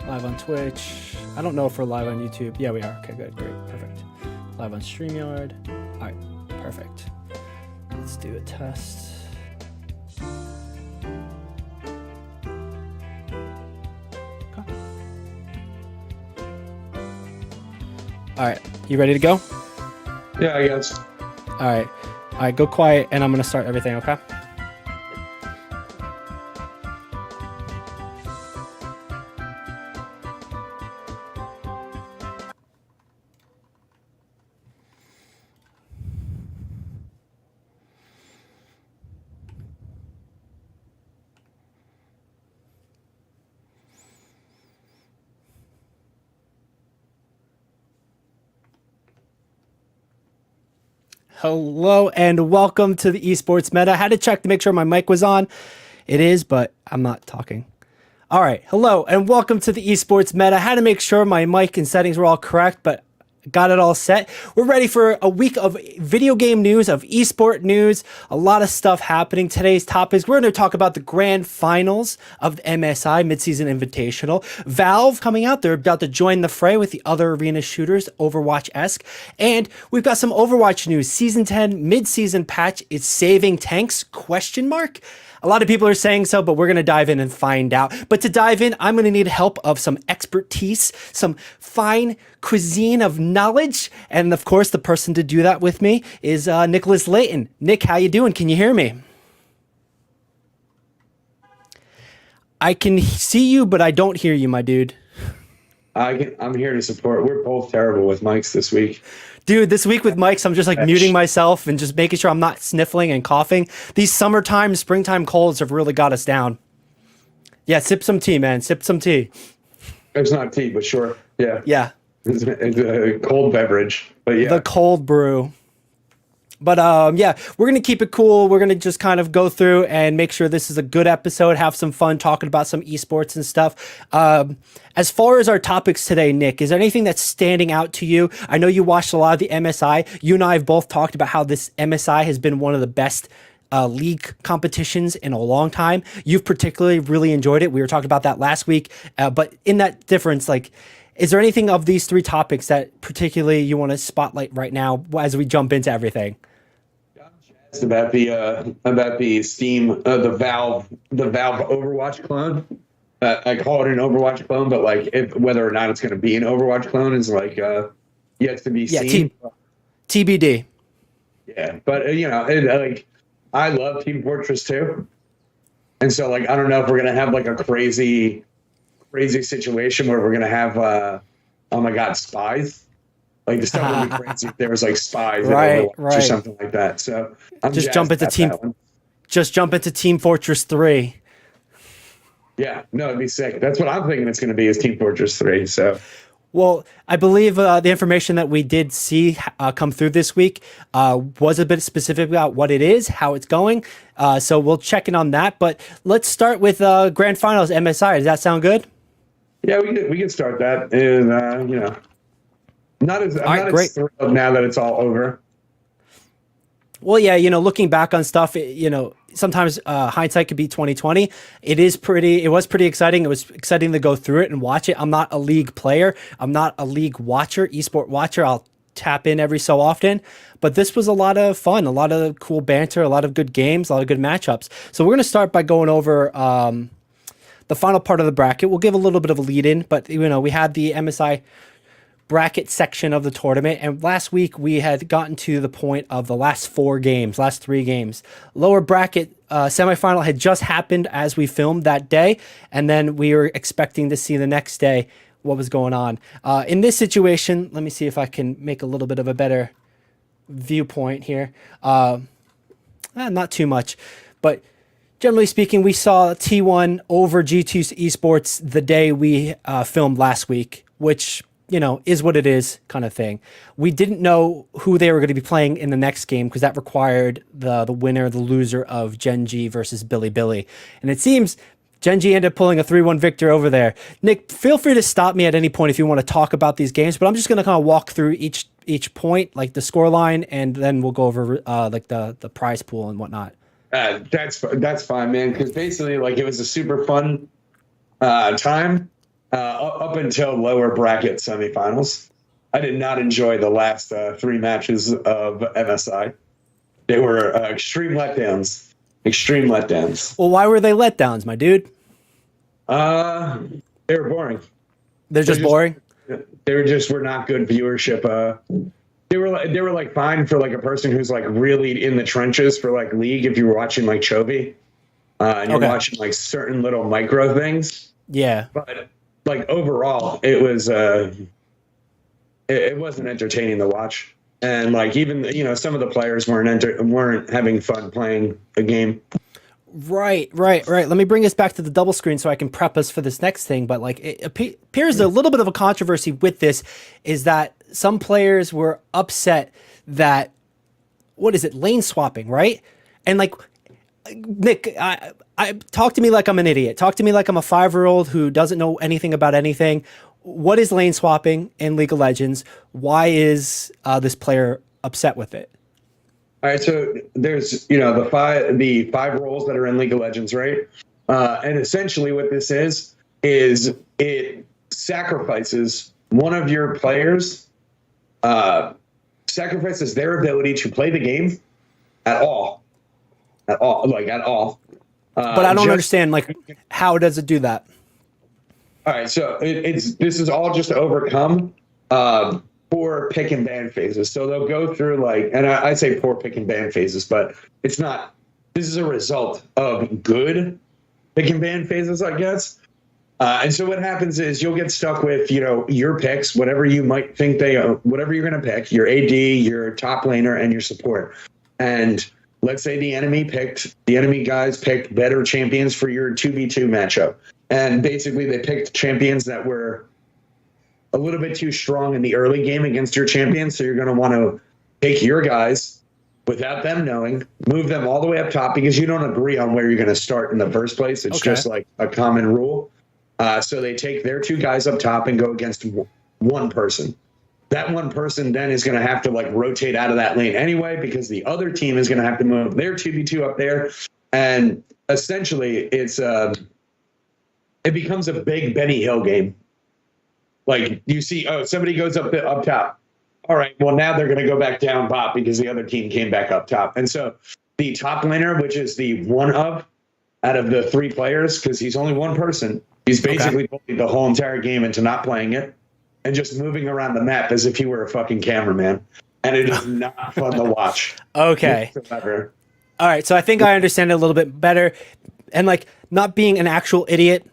Live on Twitch. I don't know if we're live on YouTube. Yeah, we are. Okay, good, great, perfect. Live on StreamYard. All right, perfect. Let's do a test. Okay. All right, you ready to go? Yeah, I guess. All right, go quiet, and I'm gonna start everything. Okay. Hello and welcome to the Esports Meta. I had to check to make sure my mic was on. It is, but I'm not talking. All right, hello and welcome to the Esports Meta. I had to make sure my mic and settings were all correct, but got it all set. We're ready for a week of video game news, of esport news, a lot of stuff happening. Today's topics, we're going to talk about the Grand Finals of the MSI Midseason Invitational. Valve coming out, they're about to join the fray with the other arena shooters, Overwatch-esque. And we've got some Overwatch news. Season 10 mid-season patch is saving tanks, question mark? A lot of people are saying so, but we're going to dive in and find out. But to dive in, I'm going to need help of some expertise, some fine cuisine of knowledge. And of course, the person to do that with me is Nicholas Layton. Nick, how you doing? Can you hear me? I can see you, but I don't hear you, my dude. I'm here to support. We're both terrible with mics this week. Dude, this week with mics, I'm just like muting myself and just making sure I'm not sniffling and coughing. These summertime, springtime colds have really got us down. Yeah, sip some tea, man. Sip some tea. It's not tea, but sure. Yeah. Yeah. It's a cold beverage, but yeah. The cold brew. But yeah, we're going to keep it cool. We're going to just kind of go through and make sure this is a good episode, have some fun talking about some esports and stuff. As far as our topics today, Nick, is there anything that's standing out to you? I know you watched a lot of the MSI. You and I have both talked about how this MSI has been one of the best league competitions in a long time. You've particularly really enjoyed it. We were talking about that last week. But in that difference, like, is there anything of these three topics that particularly you want to spotlight right now as we jump into everything? About the Steam, the Valve Overwatch clone. I call it an Overwatch clone, but like whether or not it's going to be an Overwatch clone is like yet to be seen. TBD. Yeah, but like I love Team Fortress 2, and so like I don't know if we're gonna have like a crazy situation where we're gonna have oh my god, spies. Like the stuff would be crazy if there was like spies right. or something like that. So I'm just jump into Team Fortress 3. Yeah, no, it'd be sick. That's what I'm thinking it's going to be is Team Fortress 3. So, well, I believe the information that we did see come through this week was a bit specific about what it is, how it's going. So we'll check in on that. But let's start with Grand Finals MSI. Does that sound good? Yeah, we can start that. And I'm not as thrilled now that it's all over. Well, yeah, looking back on stuff, sometimes hindsight could be 2020. It was pretty exciting. It was exciting to go through it and watch it. I'm not a league player. I'm not a league watcher, esport watcher. I'll tap in every so often, but this was a lot of fun, a lot of cool banter, a lot of good games, a lot of good matchups. So we're going to start by going over the final part of the bracket. We'll give a little bit of a lead in, but we had the MSI bracket section of the tournament, and last week we had gotten to the point of the last three games. Lower bracket semifinal had just happened as we filmed that day, and then we were expecting to see the next day what was going on. In this situation, let me see if I can make a little bit of a better viewpoint here. Not too much, but generally speaking, we saw T1 over G2 Esports the day we filmed last week, which is what it is kind of thing. We didn't know who they were going to be playing in the next game because that required the winner, the loser of Gen G versus Billy Billy. And it seems Gen G ended up pulling a 3-1 victor over there. Nick, feel free to stop me at any point if you want to talk about these games, but I'm just going to kind of walk through each point, like the scoreline, and then we'll go over like the prize pool and whatnot. That's fine, man, because basically like it was a super fun time. up until lower bracket semifinals. I did not enjoy the last 3 matches of MSI. They were extreme letdowns. Extreme letdowns. Well, why were they letdowns, my dude? They were boring. They're just boring. They were not good viewership. They were like fine for like a person who's like really in the trenches for like League. If you were watching like Chovy, and you're watching like certain little micro things. Yeah. But like overall, it was it wasn't entertaining to watch. And like even some of the players weren't having fun playing a game. Right. Let me bring us back to the double screen so I can prep us for this next thing. But like, it appears a little bit of a controversy with this is that some players were upset that, what is it, lane swapping, right? And like, Nick, I talk to me like I'm an idiot. Talk to me like I'm a 5-year-old who doesn't know anything about anything. What is lane swapping in League of Legends? Why is this player upset with it? All right, so there's the five roles that are in League of Legends, right? And essentially, what this is it sacrifices one of your players, sacrifices their ability to play the game at all. But I don't understand. Like, how does it do that? All right, so this is all just to overcome poor pick and ban phases. So they'll go through like, and I say poor pick and ban phases, but it's not. This is a result of good pick and ban phases, I guess. And so what happens is you'll get stuck with your picks, whatever you might think whatever you're going to pick, your AD, your top laner, and your support. And let's say the enemy guys picked better champions for your 2v2 matchup. And basically they picked champions that were a little bit too strong in the early game against your champions. So you're going to want to take your guys without them knowing, move them all the way up top because you don't agree on where you're going to start in the first place. It's just like a common rule. So they take their 2 guys up top and go against one person. That one person then is going to have to like rotate out of that lane anyway, because the other team is going to have to move their 2v2 up there. And essentially it becomes a big Benny Hill game. Like you see, somebody goes up top. All right, well now they're going to go back down bot because the other team came back up top. And so the top laner, which is the one out of the 3 players, because he's only one person, he's basically bullied the whole entire game into not playing it and just moving around the map as if he were a fucking cameraman. And it is not fun to watch. Okay. Whatsoever. All right, so I think I understand it a little bit better. And like, not being an actual idiot,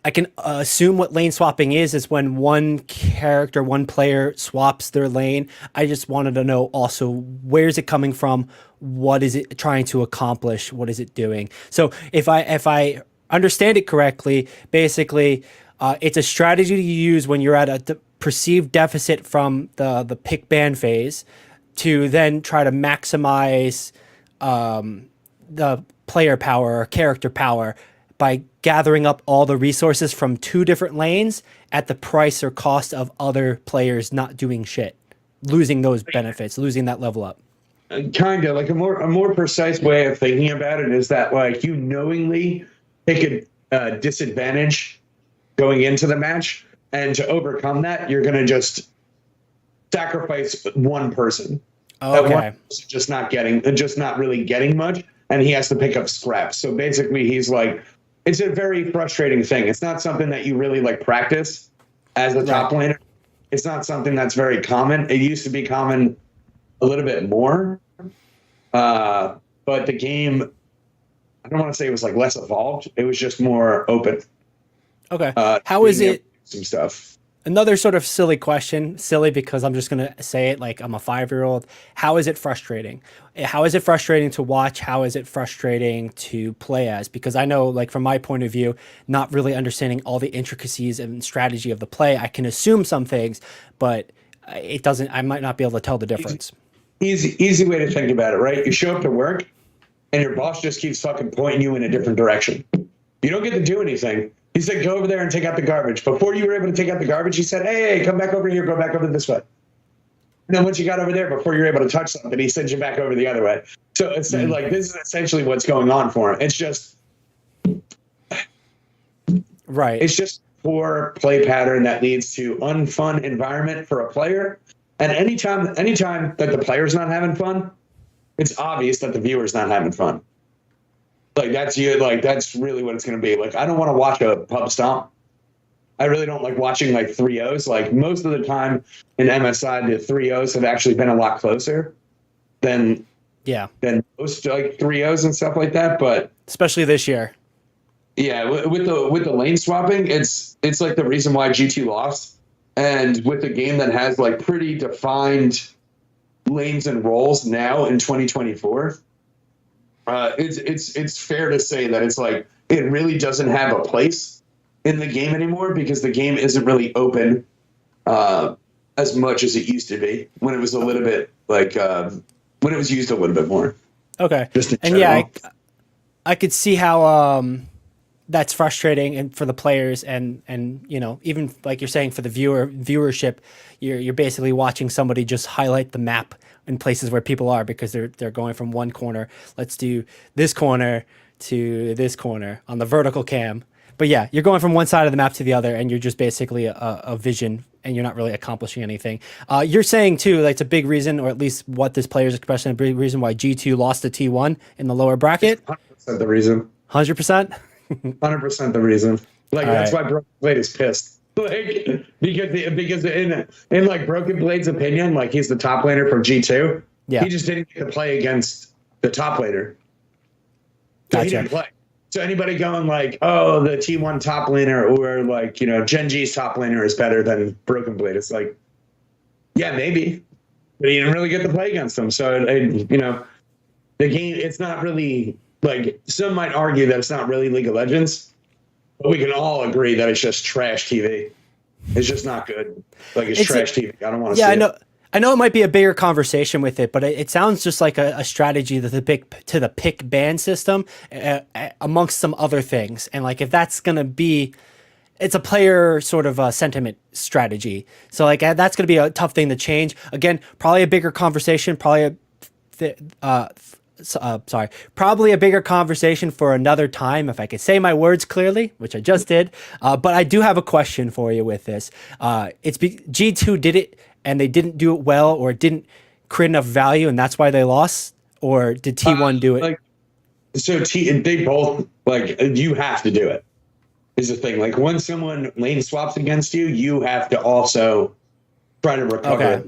I can assume what lane swapping is when one player swaps their lane. I just wanted to know also, where is it coming from? What is it trying to accomplish? What is it doing? So if I understand it correctly, basically it's a strategy to use when you're at a perceived deficit from the pick ban phase to then try to maximize the player power or character power by gathering up all the resources from 2 different lanes at the price or cost of other players not doing shit, losing those benefits, losing that level up. Kind of like a more precise way of thinking about it is that like you knowingly take a disadvantage going into the match, and to overcome that, you're going to just sacrifice one person. Okay. That one person just not really getting much, and he has to pick up scraps. So basically, he's like, it's a very frustrating thing. It's not something that you really like practice as a top laner. It's not something that's very common. It used to be common a little bit more, but the game, I don't want to say it was like less evolved. It was just more open. Okay. How is it? Some stuff. Another sort of silly question, silly because I'm just going to say it like I'm a 5-year-old. How is it frustrating? How is it frustrating to watch? How is it frustrating to play as? Because I know, like, from my point of view, not really understanding all the intricacies and strategy of the play, I can assume some things, but I might not be able to tell the difference. Easy way to think about it, right? You show up to work and your boss just keeps fucking pointing you in a different direction. You don't get to do anything. He said, go over there and take out the garbage. Before you were able to take out the garbage, he said, hey, come back over here, go back over this way. And then once you got over there, before you're able to touch something, he sends you back over the other way. So it's like, this is essentially what's going on for him. It's just, right. It's just poor play pattern that leads to unfun environment for a player. And anytime that the player's not having fun, it's obvious that the viewer's not having fun. Like that's really what it's going to be. Like, I don't want to watch a pub stomp. I really don't like watching like 3-0s. Like most of the time in MSI, the 3-0s have actually been a lot closer than most like 3-0s and stuff like that. But especially this year. Yeah, with the lane swapping, it's like the reason why G2 lost. And with a game that has like pretty defined lanes and roles now in 2024, it's fair to say that it's like it really doesn't have a place in the game anymore because the game isn't really open as much as it used to be when it was a little bit like when it was used a little bit more. Okay, and I could see how that's frustrating and for the players and you know, even like you're saying for the viewership, you're basically watching somebody just highlight the map in places where people are because they're going from one corner. Let's do this corner to this corner on the vertical cam. But yeah, you're going from one side of the map to the other and you're just basically a vision and you're not really accomplishing anything. You're saying too, like it's a big reason, or at least what this player's expressing, a big reason why G2 lost to T1 in the lower bracket. 100% the reason. 100%? 100% the reason. Like that's why Broken Blade is pissed. Like because in like Broken Blade's opinion, like he's the top laner from G2. Yeah. He just didn't get to play against the top laner. So he didn't play. So anybody going like, oh, the T1 top laner or like, you know, Gen G's top laner is better than Broken Blade. It's like, yeah, maybe, but he didn't really get to play against them. So you know, the game, it's not really. Like, some might argue that it's not really League of Legends, but we can all agree that it's just trash TV. It's just not good. Like, it's trash TV. I don't want to see it. I know it might be a bigger conversation with it, but it sounds just like a strategy to the pick ban system amongst some other things. And, like, if that's going to be... It's a player sort of sentiment strategy. So, like, that's going to be a tough thing to change. Again, probably a bigger conversation, probably probably a bigger conversation for another time if I could say my words clearly, which I just did. But I do have a question for you with this. G2 did it and they didn't do it well, or it didn't create enough value, and that's why they lost? Or did T1 do it? They both, like, you have to do it, is the thing. Like, when someone lane swaps against you, you have to also try to recover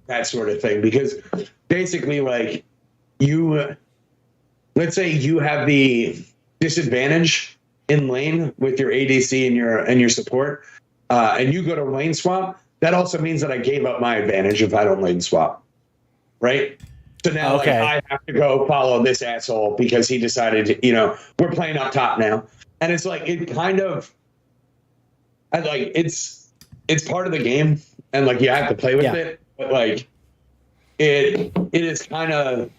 that sort of thing. Because basically, like, let's say you have the disadvantage in lane with your ADC and your support, and you go to lane swap. That also means that I gave up my advantage if I don't lane swap, right? So now like, I have to go follow this asshole because he decided, you know, we're playing up top now, and it's like it kind of, it's part of the game, and like you have to play with it, but like it is kind of.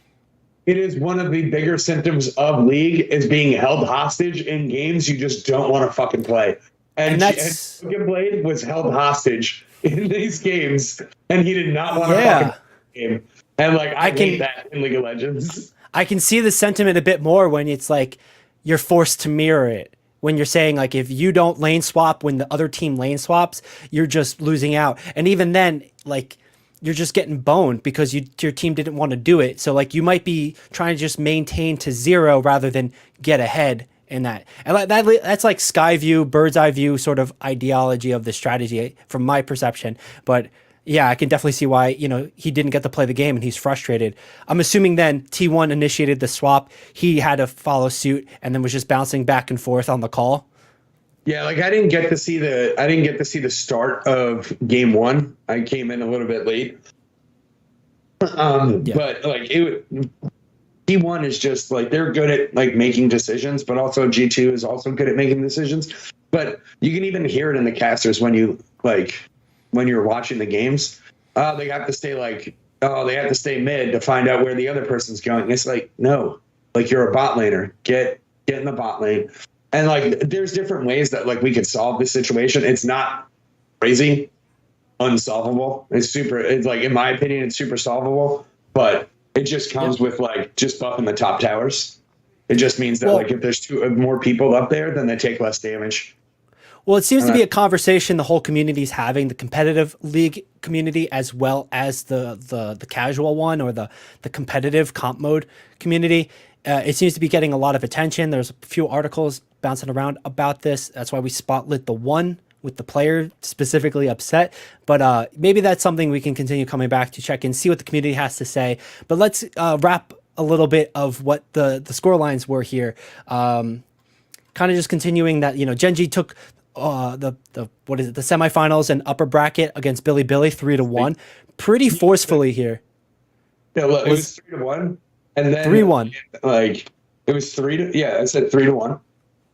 It is one of the bigger symptoms of League is being held hostage in games you just don't want to fucking play. And Broken Blade was held hostage in these games, and he did not want to fucking play the game. And like I hate that in League of Legends. I can see the sentiment a bit more when it's like you're forced to mirror it. When you're saying like if you don't lane swap when the other team lane swaps, you're just losing out. And even then, like, you're just getting boned because your team didn't want to do it. So like you might be trying to just maintain to 0 rather than get ahead in that. And that's like sky view, bird's eye view sort of ideology of the strategy from my perception. But yeah, I can definitely see why, you know, he didn't get to play the game and he's frustrated. I'm assuming then T1 initiated the swap. He had to follow suit and then was just bouncing back and forth on the call. Yeah, like I didn't get to see the start of game 1. I came in a little bit late. But like T1 is just like they're good at like making decisions, but also G2 is also good at making decisions. But you can even hear it in the casters when you're watching the games. They have to stay mid to find out where the other person's going. It's like, no, like you're a bot laner. Get in the bot lane. And like, there's different ways that like we could solve this situation. It's not crazy, unsolvable. It's like, in my opinion, it's super solvable, but it just comes with like just buffing the top towers. It just means that like if there's more people up there, then they take less damage. Well, it seems to be a conversation the whole community is having, the competitive league community as well as the casual one, or the competitive comp mode community. It seems to be getting a lot of attention. There's a few articles bouncing around about this. That's why we spotlit the one with the player specifically upset. But maybe that's something we can continue coming back to check and see what the community has to say. But let's wrap a little bit of what the score lines were here. Kind of just continuing that, Gen G took the semifinals and upper bracket against Billy 3-1, pretty forcefully here. Yeah, look, it was 3-1, and then 3-1. Like it was I said 3-1.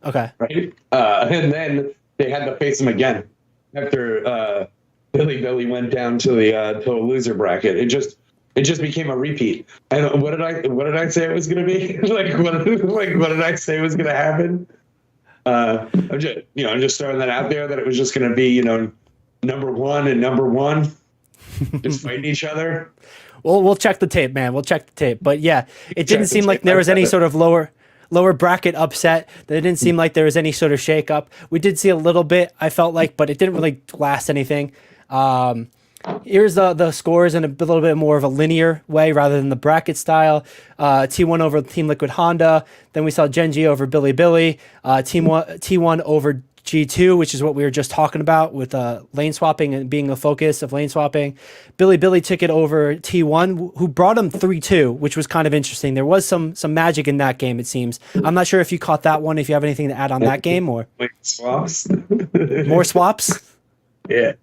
Okay. Right. And then they had to face him again after Billy went down to the loser bracket. It just became a repeat. And what did I say it was going to be? What did I say was going to happen? I'm just throwing that out there, that it was just going to be, number one and number one just fighting each other. Well, we'll check the tape, man. We'll check the tape. But yeah, it didn't seem like there was any sort of lower bracket upset. There didn't seem like there was any sort of shakeup. We did see a little bit, I felt like, but it didn't really last anything. Here's the scores in a little bit more of a linear way rather than the bracket style. T1 over Team Liquid Honda. Then we saw Gen G over Billy. T1 over G2, which is what we were just talking about with lane swapping and being the focus of lane swapping. Billy took it over T1, who brought him 3-2, which was kind of interesting. There was some magic in that game, it seems. I'm not sure if you caught that one, if you have anything to add on that game, or swaps. More swaps. Yeah.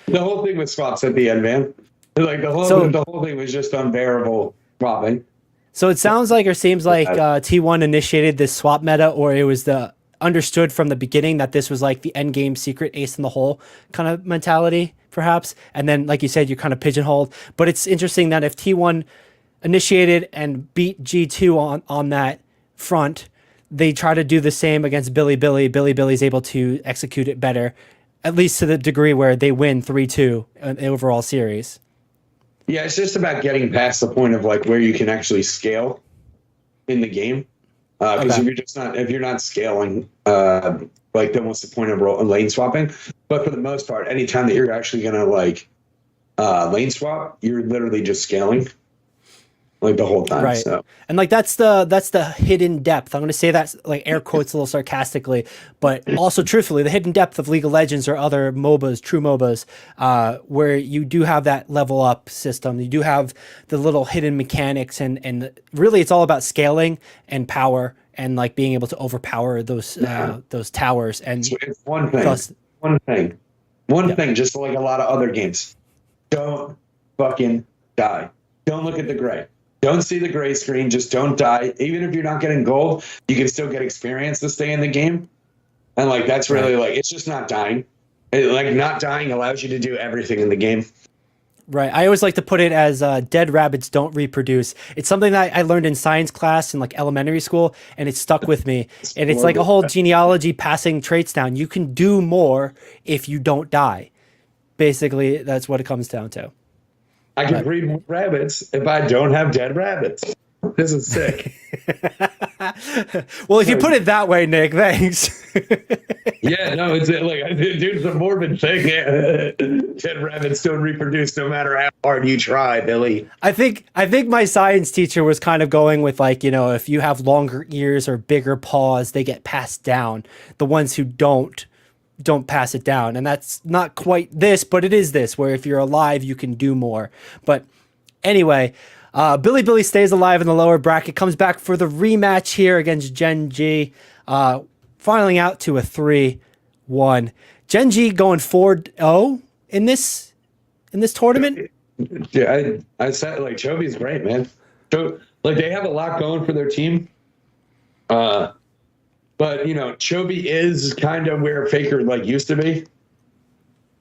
The whole thing was swaps at the end, man. Like the whole thing was just unbearable swapping. So it sounds like, or seems like, T1 initiated this swap meta, or it was understood from the beginning that this was like the end game secret ace in the hole kind of mentality, perhaps. And then, like you said, you kind of pigeonholed. But it's interesting that if T1 initiated and beat G2 on that front, they try to do the same against Billy. Billy's able to execute it better, at least to the degree where they win 3-2 in the overall series. Yeah, it's just about getting past the point of like where you can actually scale in the game. Because if you're not scaling, like then what's the point of lane swapping? But for the most part, anytime that you're actually gonna lane swap, you're literally just scaling like the whole time. Right. So. And like that's the hidden depth. I'm going to say that like air quotes a little sarcastically, but also truthfully, the hidden depth of League of Legends or other MOBAs, true MOBAs, where you do have that level up system. You do have the little hidden mechanics, and really it's all about scaling and power and like being able to overpower those towers. And it's one thing, just like a lot of other games. Don't fucking die. Don't look at the gray. Don't see the gray screen. Just don't die. Even if you're not getting gold, you can still get experience to stay in the game. And like that's really like it's just not dying. Not dying allows you to do everything in the game. Right. I always like to put it as dead rabbits don't reproduce. It's something that I learned in science class in like elementary school, and it stuck with me. And it's like a whole genealogy passing traits down. You can do more if you don't die. Basically, that's what it comes down to. I can breed more rabbits if I don't have dead rabbits. This is sick. Well, if you put it that way, Nick, thanks. Yeah, no, it's like, dude, it's a morbid thing. Yeah. Dead rabbits don't reproduce no matter how hard you try, Billy. I think my science teacher was kind of going with like, if you have longer ears or bigger paws, they get passed down. The ones who don't pass it down. And that's not quite this, but it is this, where if you're alive, you can do more. But anyway, Billy stays alive in the lower bracket, comes back for the rematch here against Gen G, filing out to a 3-1. Gen G going 4-0 in this tournament. Yeah, I said like Chobi's great, man. So like they have a lot going for their team. But Chobi is kind of where Faker used to be.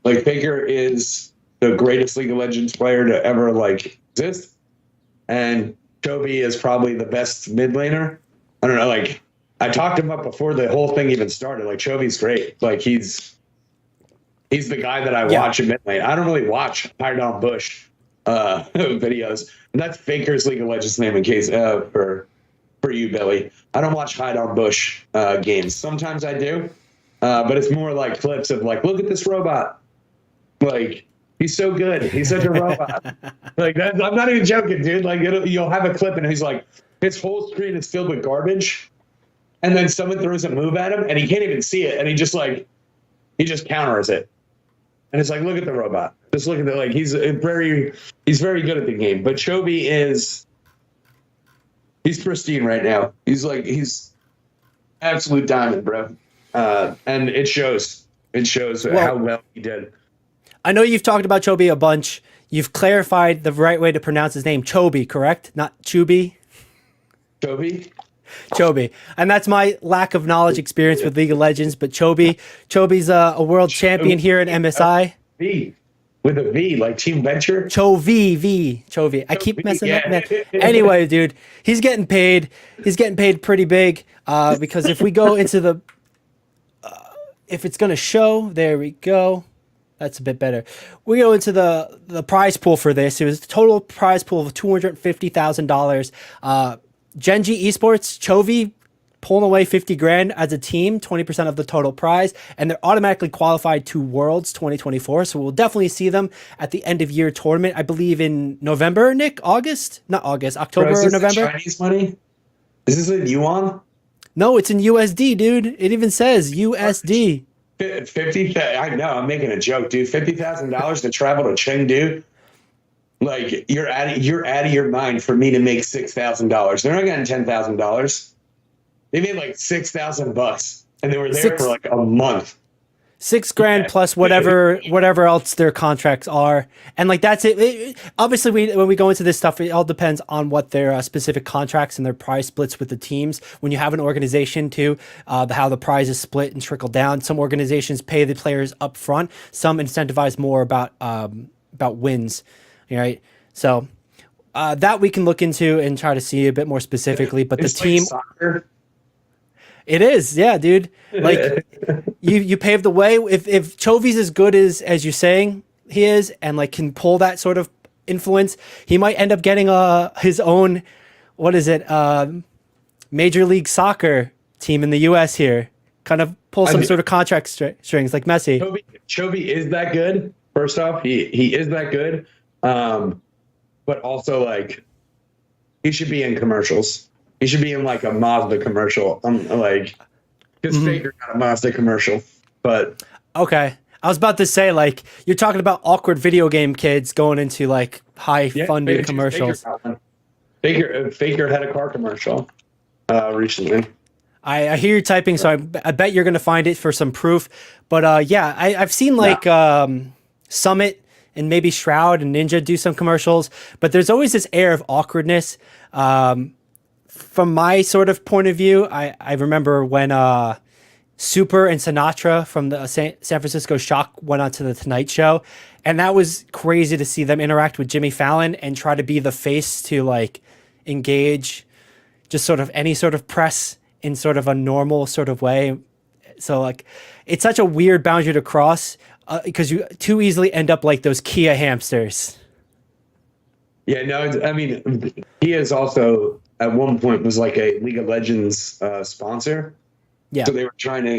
Like Faker is the greatest League of Legends player to ever exist, and Chobi is probably the best mid laner. I don't know. I talked him up before the whole thing even started. Chobi's great. He's the guy that I watch in mid lane. I don't really watch Hide on Bush videos. And that's Faker's League of Legends name in case for you, Billy. I don't watch Hide on Bush games. Sometimes I do. but it's more like clips of like, look at this robot. Like, he's so good. He's such a robot. Like, I'm not even joking, dude. Like, you'll have a clip and he's like, his whole screen is filled with garbage. And then someone throws a move at him and he can't even see it. And he just counters it. And it's like, look at the robot. Just look at it. Like, he's very good at the game. But Chobi he's pristine right now. He's absolute diamond, bro. And it shows. It shows how well he did. I know you've talked about Chobi a bunch. You've clarified the right way to pronounce his name, Chobi, correct? Not Chubi? Chobi. And that's my lack of knowledge experience with League of Legends, but Chobi's a world champion here in MSI. V. With a V, like Team Venture? Chovi. I keep messing up, man. Anyway, dude, he's getting paid. He's getting paid pretty big because if we go into the... if it's going to show, there we go. That's a bit better. We go into the prize pool for this. It was a total prize pool of $250,000. Genji Esports, Chovy pulling away 50 grand as a team, 20% of the total prize, and they're automatically qualified to Worlds 2024. So we'll definitely see them at the end of year tournament. I believe in November, Nick, October or November. Chinese money? Is this in yuan? No, it's in USD, dude. It even says USD. 50. I know. I'm making a joke, dude. $50,000 to travel to Chengdu. Like, you're out of your mind for me to make $6,000. They're not getting $10,000. They made like $6,000, and they were there for like a month. $6 grand plus whatever else their contracts are, and like that's it. Obviously, when we go into this stuff, it all depends on what their specific contracts and their prize splits with the teams. When you have an organization too, how the prize is split and trickle down. Some organizations pay the players up front. Some incentivize more about wins. Right, so that we can look into and try to see a bit more specifically. But it's the team. Like soccer. It is, yeah, dude. Like you paved the way. If Chovy's as good as you're saying he is, and like can pull that sort of influence, he might end up getting his own, Major League Soccer team in the U.S. here. Kind of pull some sort of contract strings like Messi. Chovy is that good. First off, he is that good, but also like he should be in commercials. He should be in like a Mazda commercial. Like, because Faker got a Mazda commercial. But okay, I was about to say, like, you're talking about awkward video game kids going into like high funded commercials. Faker had a car commercial recently. I hear you typing, so I bet you're gonna find it for some proof. But I've seen like Summit and maybe Shroud and Ninja do some commercials, but there's always this air of awkwardness. From my sort of point of view, I remember when Super and Sinatra from the San Francisco Shock went on to the Tonight Show, and that was crazy to see them interact with Jimmy Fallon and try to be the face to like engage just sort of any sort of press in sort of a normal sort of way. So like it's such a weird boundary to cross because you too easily end up like those Kia hamsters. Yeah, no, I mean, he is also at one point was like a League of Legends sponsor. Yeah. So they were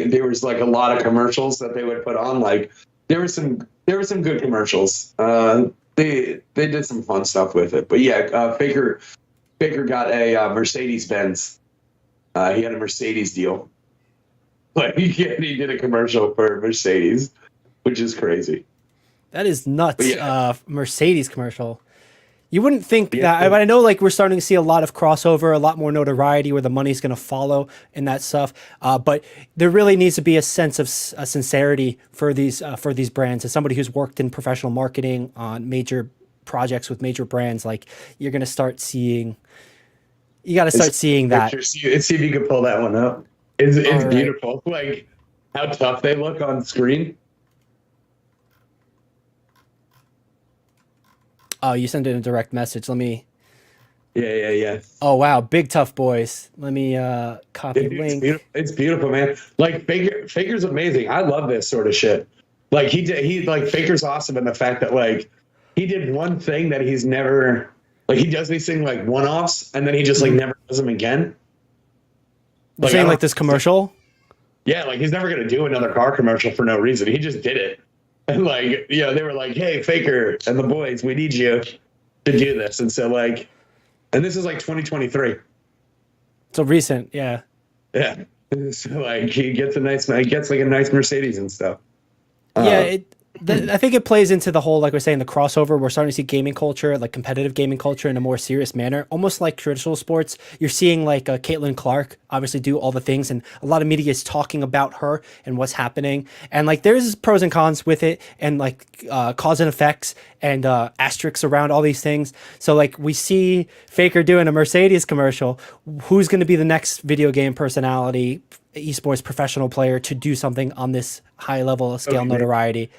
there was like a lot of commercials that they would put on. Like there were some good commercials. They did some fun stuff with it. But yeah, Faker got a Mercedes-Benz. He had a Mercedes deal. Like he did a commercial for Mercedes, which is crazy. That is nuts. Mercedes commercial. You wouldn't think that, but I know like we're starting to see a lot of crossover, a lot more notoriety where the money's going to follow in that stuff. But there really needs to be a sense of sincerity for these brands. As somebody who's worked in professional marketing on major projects with major brands, like you're going to start seeing, you got to start seeing that. See if you can pull that one up. It's beautiful. Like how tough they look on screen. Oh, you sent in a direct message. Let me. Yeah. Oh wow, big tough boys. Let me copy link. It's beautiful, man. Like Faker's amazing. I love this sort of shit. Like he like Faker's awesome in the fact that like he did one thing that he's never like he does these things like one-offs and then he just like never does them again. Like, saying like this commercial. Yeah, like he's never gonna do another car commercial for no reason. He just did it. And like, they were like, "Hey, Faker and the boys, we need you to do this." And so like, and this is like 2023. So recent, yeah. Yeah. So like he gets like a nice Mercedes and stuff. Yeah, I think it plays into the whole, like we're saying, the crossover. We're starting to see gaming culture, like competitive gaming culture, in a more serious manner, almost like traditional sports. You're seeing like Caitlin Clark obviously do all the things, and a lot of media is talking about her and what's happening. And like there's pros and cons with it, and like cause and effects and asterisks around all these things. So like we see Faker doing a Mercedes commercial. Who's going to be the next video game personality, esports professional player to do something on this high level scale notoriety?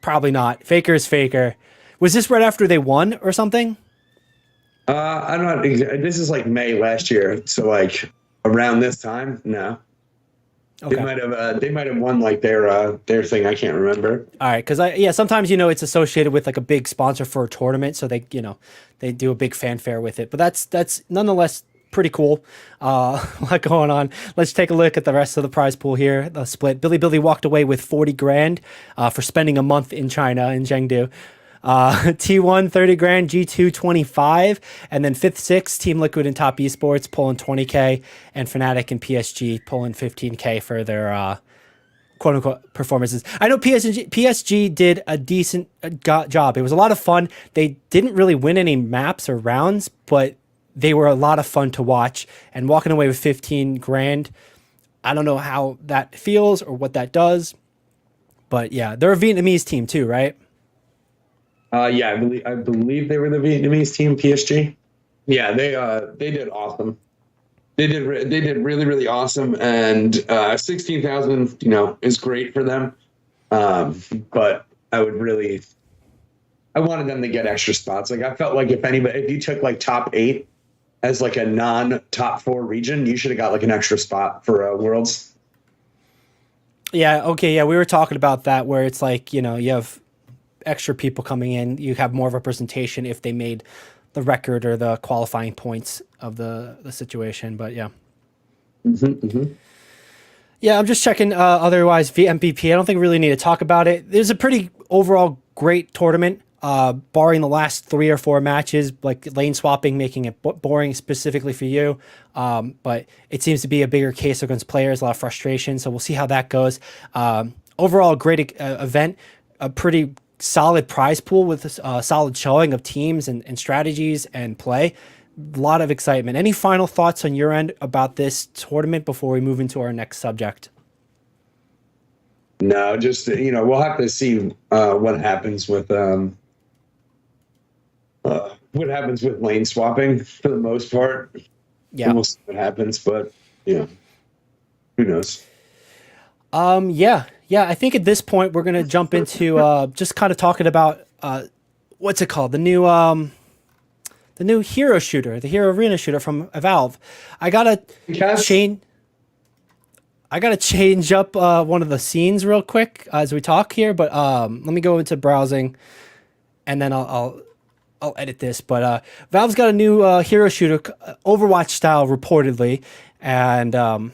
Probably not. Faker is Faker. Was this right after they won or something? I don't know. This is like May last year, so like around this time. No, Okay. They might have won like their thing. I can't remember. All right, because sometimes it's associated with like a big sponsor for a tournament, so they do a big fanfare with it. But that's nonetheless pretty cool. A lot going on. Let's take a look at the rest of the prize pool here. The split. Billy walked away with 40 grand for spending a month in China, in Chengdu. T1 30 grand, G2 25, and then 5th, 6th Team Liquid and Top Esports pulling 20k, and Fnatic and PSG pulling 15k for their quote unquote performances. I know PSG did a decent job. It was a lot of fun. They didn't really win any maps or rounds, but they were a lot of fun to watch, and walking away with 15 grand. I don't know how that feels or what that does, but yeah, they're a Vietnamese team too, right? Yeah, I believe they were the Vietnamese team, PSG. Yeah, they did awesome. They did really, really awesome, and 16,000, is great for them. But I wanted them to get extra spots. Like I felt like if you took like top 8 as like a non-top 4 region, you should have got like an extra spot for Worlds. Yeah. Okay. Yeah, we were talking about that, where it's like you have extra people coming in, you have more representation if they made the record or the qualifying points of the situation. But yeah. Yeah, I'm just checking. Otherwise, MVP, I don't think we really need to talk about it. There's a pretty overall great tournament, barring the last 3 or 4 matches, like lane swapping, making it boring specifically for you. But it seems to be a bigger case against players, a lot of frustration. So we'll see how that goes. Overall, great event, a pretty solid prize pool with a solid showing of teams and strategies and play. A lot of excitement. Any final thoughts on your end about this tournament before we move into our next subject? No, just we'll have to see what happens with lane swapping for the most part. Yeah, and we'll see what happens, but who knows? Yeah. I think at this point we're gonna jump into just kind of talking about what's it called, the new hero shooter, the hero arena shooter from Valve. I gotta change up one of the scenes real quick as we talk here, but let me go into browsing, and then I'll edit this. But Valve's got a new hero shooter, Overwatch style, reportedly, and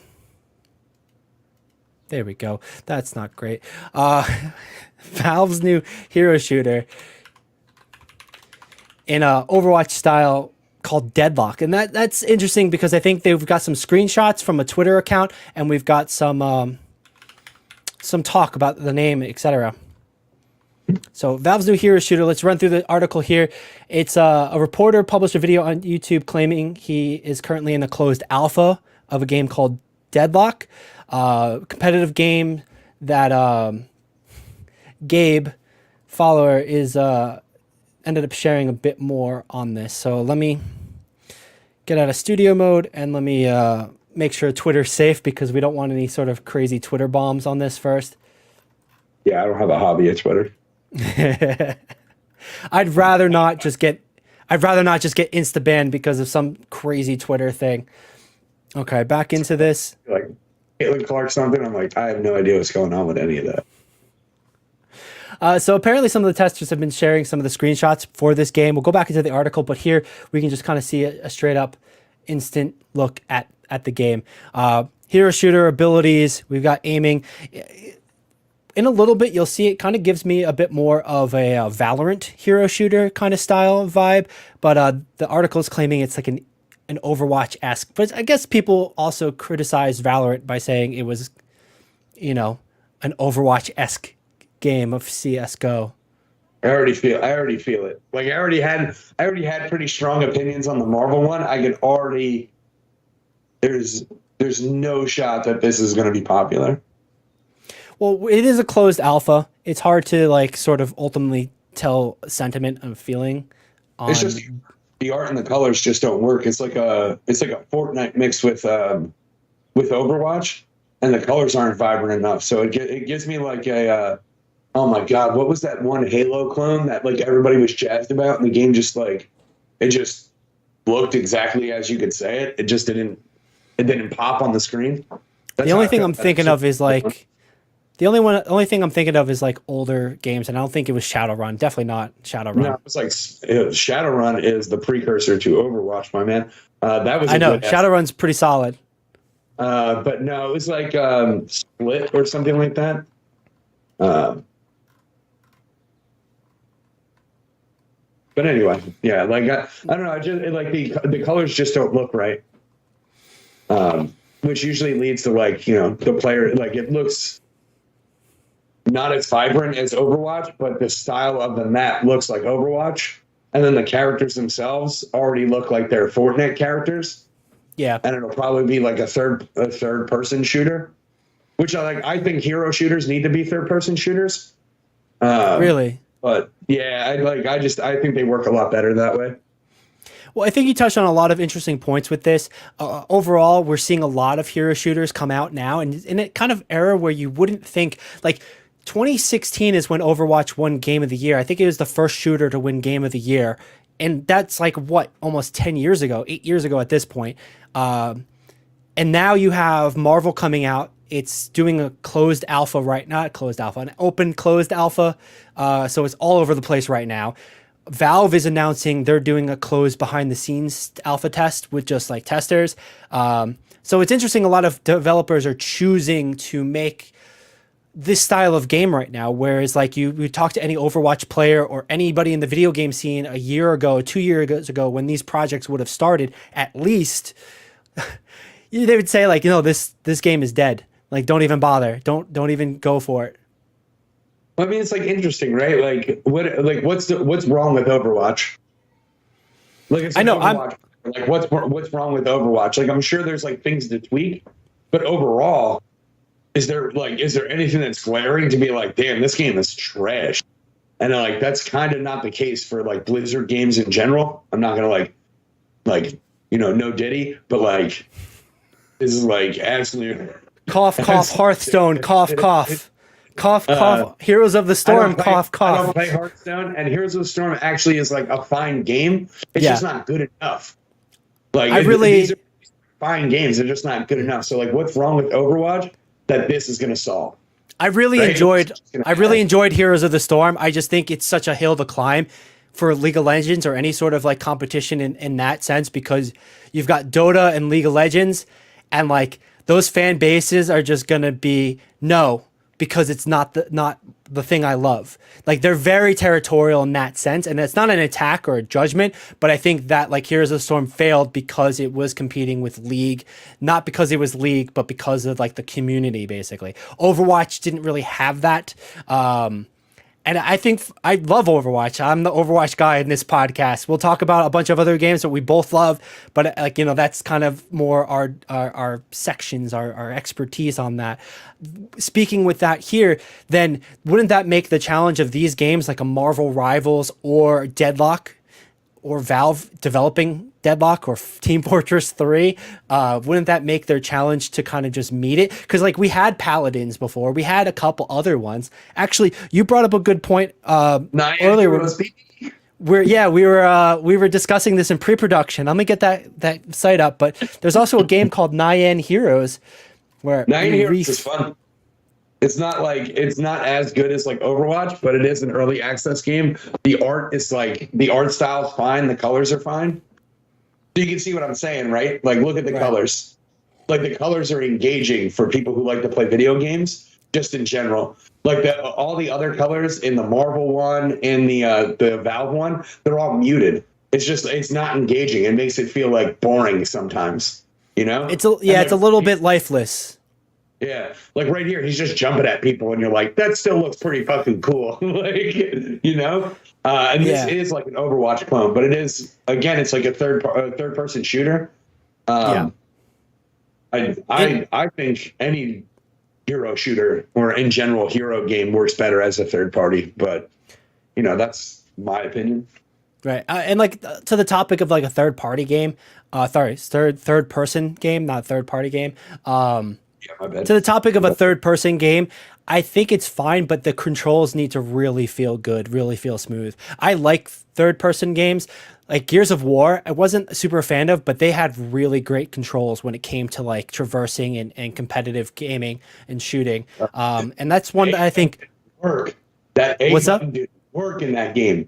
there we go. That's not great. Valve's new hero shooter in a Overwatch style called Deadlock. And that's interesting because I think they've got some screenshots from a Twitter account, and we've got some talk about the name, etc. So Valve's new hero shooter, let's run through the article here. It's a reporter published a video on YouTube claiming he is currently in a closed alpha of a game called Deadlock. Competitive game that Gabe, follower, is ended up sharing a bit more on this. So let me get out of studio mode and let me make sure Twitter's safe, because we don't want any sort of crazy Twitter bombs on this first. Yeah, I don't have a hobby at Twitter. I'd rather not just get insta banned because of some crazy Twitter thing. Okay, back into this. Like Caitlin Clark something. I'm like, I have no idea what's going on with any of that. So apparently some of the testers have been sharing some of the screenshots for this game. We'll go back into the article, but here we can just kind of see a straight up instant look at the game. hero shooter abilities. We've got aiming. In a little bit, you'll see it kind of gives me a bit more of a Valorant hero shooter kind of style vibe. But the article is claiming it's like an Overwatch-esque. But I guess people also criticize Valorant by saying it was, you know, an Overwatch-esque game of CS:GO. I already feel it. Like I already had pretty strong opinions on the Marvel one. I could already there's no shot that this is going to be popular. Well, it is a closed alpha. It's hard to like sort of ultimately tell sentiment and feeling. It's just the art and the colors just don't work. It's like a Fortnite mixed with Overwatch, and the colors aren't vibrant enough. So it gives me like a oh my god, what was that one Halo clone that like everybody was jazzed about, and the game just like it just looked exactly as you could say it. It just didn't pop on the screen. The only thing I'm thinking of is like the only thing I'm thinking of is like older games, and I don't think it was Shadowrun. Definitely not Shadowrun. No, it's like Shadowrun is the precursor to Overwatch, my man. That was I know Shadowrun's pretty solid. But no, it was like Split or something like that. But anyway, yeah, like I don't know, I just like the colors just don't look right, which usually leads to like the player like it looks not as vibrant as Overwatch, but the style of the map looks like Overwatch, and then the characters themselves already look like they're Fortnite characters. Yeah, and it'll probably be like a third person shooter, which I think hero shooters need to be third person shooters. Really. But yeah, I think they work a lot better that way. Well, I think you touched on a lot of interesting points with this. Overall, we're seeing a lot of hero shooters come out now, and in a kind of era where you wouldn't think, like 2016 is when Overwatch won Game of the Year. I think it was the first shooter to win Game of the Year, and that's like what, almost 10 years ago, 8 years ago at this point. And now you have Marvel coming out. It's doing a closed alpha not closed alpha, an open closed alpha. So it's all over the place right now. Valve is announcing they're doing a closed behind the scenes alpha test with just like testers. So it's interesting. A lot of developers are choosing to make this style of game right now. Whereas like you talk to any Overwatch player or anybody in the video game scene a year ago, 2 years ago, when these projects would have started, at least they would say like, this game is dead. Like, don't even bother. Don't even go for it. I mean, it's like interesting, right? Like, what's wrong with Overwatch? Like, it's like I know Overwatch. Like, what's wrong with Overwatch? Like, I'm sure there's like things to tweak, but overall, is there anything that's glaring to be like, damn, this game is trash? And like, that's kind of not the case for like Blizzard games in general. I'm not gonna no Diddy, but like, this is like absolutely. Cough, cough, Hearthstone, cough, cough. Cough, cough, Heroes of the Storm, cough, cough. I don't play Hearthstone, and Heroes of the Storm actually is like a fine game. It's just not good enough. Like, these are fine games. They're just not good enough. So like, what's wrong with Overwatch that this is going to solve? I really enjoyed Heroes of the Storm. I just think it's such a hill to climb for League of Legends or any sort of like competition in that sense, because you've got Dota and League of Legends, and like, those fan bases are just going to be no, because it's not the thing I love. Like, they're very territorial in that sense, and it's not an attack or a judgment, but I think that like Heroes of the Storm failed because it was competing with League, not because it was League, but because of like the community basically. Overwatch didn't really have that. And I think I love Overwatch. I'm the Overwatch guy in this podcast. We'll talk about a bunch of other games that we both love, but like, that's kind of more our sections, our expertise on that. Speaking with that here, then wouldn't that make the challenge of these games like a Marvel Rivals or Deadlock, or Valve developing Deadlock or Team Fortress 3, wouldn't that make their challenge to kind of just meet it? Because like, we had Paladins before, we had a couple other ones. Actually, you brought up a good point earlier. We were discussing this in pre-production. Let me get that site up. But there's also a game called Nyan Heroes, where Nyan Heroes is fun. It's not as good as like Overwatch, but it is an early access game. The art style is fine. The colors are fine. So you can see what I'm saying, right? Like, look at the colors. like the colors are engaging for people who like to play video games, just in general. Like all the other colors in the Marvel one, in the Valve one, they're all muted. It's not engaging. It makes it feel like boring sometimes. You know? It's a little bit lifeless. Yeah, like right here, he's just jumping at people, and you're like, that still looks pretty fucking cool, like, you know. And this is like an Overwatch clone, but it is, again, it's like a third person shooter. I think any hero shooter or in general hero game works better as a third party, but you know, that's my opinion. Right. And like to the topic of like a third party game, third person game, not third party game. Yeah, my bad. To the topic of a third person game, I think it's fine, but the controls need to really feel good, really feel smooth. I like third person games. Like Gears of War, I wasn't a super fan of, but they had really great controls when it came to like traversing and competitive gaming and shooting. And that's one that I think work. That A what's up? button did work in that game.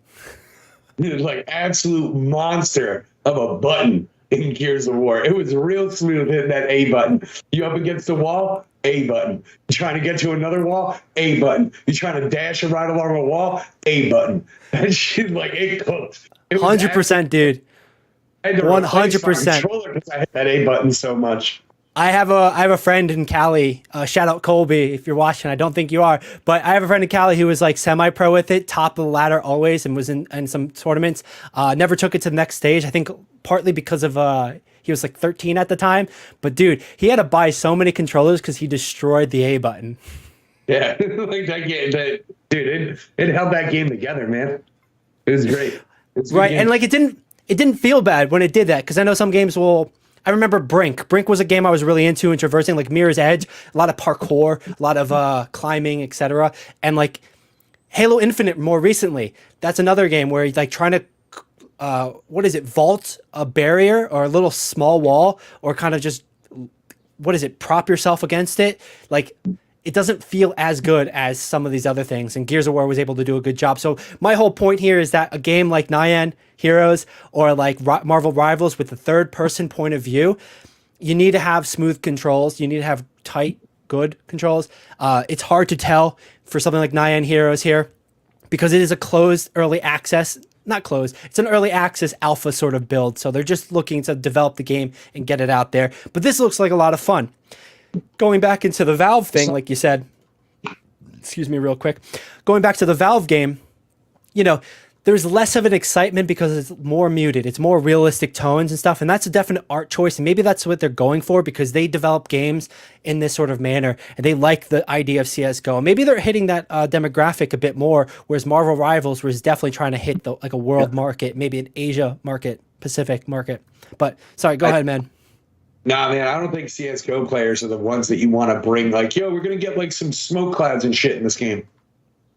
It was like absolute monster of a button in Gears of War. It was real smooth hitting that A button. You up against the wall, A button. You trying to get to another wall, A button. You trying to dash and ride along a wall, A button. That shit, like, it cooked. 100%, dude. 100%. Because I hit that A button so much. I have a friend in Cali. Shout out Colby if you're watching. I don't think you are, but I have a friend in Cali who was like semi-pro with it, top of the ladder always, and was in some tournaments. Never took it to the next stage. I think partly because of he was like 13 at the time. But dude, he had to buy so many controllers because he destroyed the A button. Yeah, like that game. Dude, it held that game together, man. It was great. Right, and like it didn't feel bad when it did that because I know some games will. I remember Brink. Brink was a game I was really into and traversing, like Mirror's Edge, a lot of parkour, a lot of climbing, etc. And like Halo Infinite more recently, that's another game where you're like trying to, vault a barrier or a little small wall or kind of just, prop yourself against it. Like it doesn't feel as good as some of these other things. And Gears of War was able to do a good job. So my whole point here is that a game like Nyan Heroes or like Marvel Rivals with the third person point of view, you need to have smooth controls. You need to have tight, good controls. It's hard to tell for something like Nyan Heroes here because it is a closed early access, not closed. It's an early access alpha sort of build. So they're just looking to develop the game and get it out there. But this looks like a lot of fun. Going back into the Valve thing, like you said, excuse me real quick, going back to the Valve game, you know, there's less of an excitement because it's more muted. It's more realistic tones and stuff. And that's a definite art choice. And maybe that's what they're going for because they develop games in this sort of manner. And they like the idea of CSGO. Maybe they're hitting that demographic a bit more, whereas Marvel Rivals was definitely trying to hit like a world market, maybe an Asia market, Pacific market. But sorry, go ahead, man. Nah, man, I don't think CSGO players are the ones that you want to bring. Like, yo, we're going to get like some smoke clouds and shit in this game.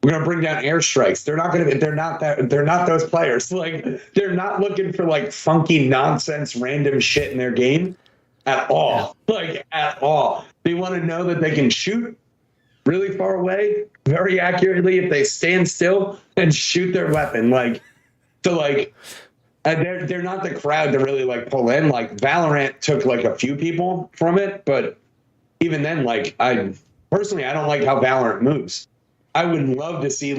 We're going to bring down airstrikes. They're not those players. Like, they're not looking for like funky nonsense, random shit in their game at all. Like, at all. They want to know that they can shoot really far away, very accurately if they stand still and shoot their weapon. Like, so like, they're not the crowd to really like pull in. Like Valorant took like a few people from it, but even then, like I personally don't like how Valorant moves. I would love to see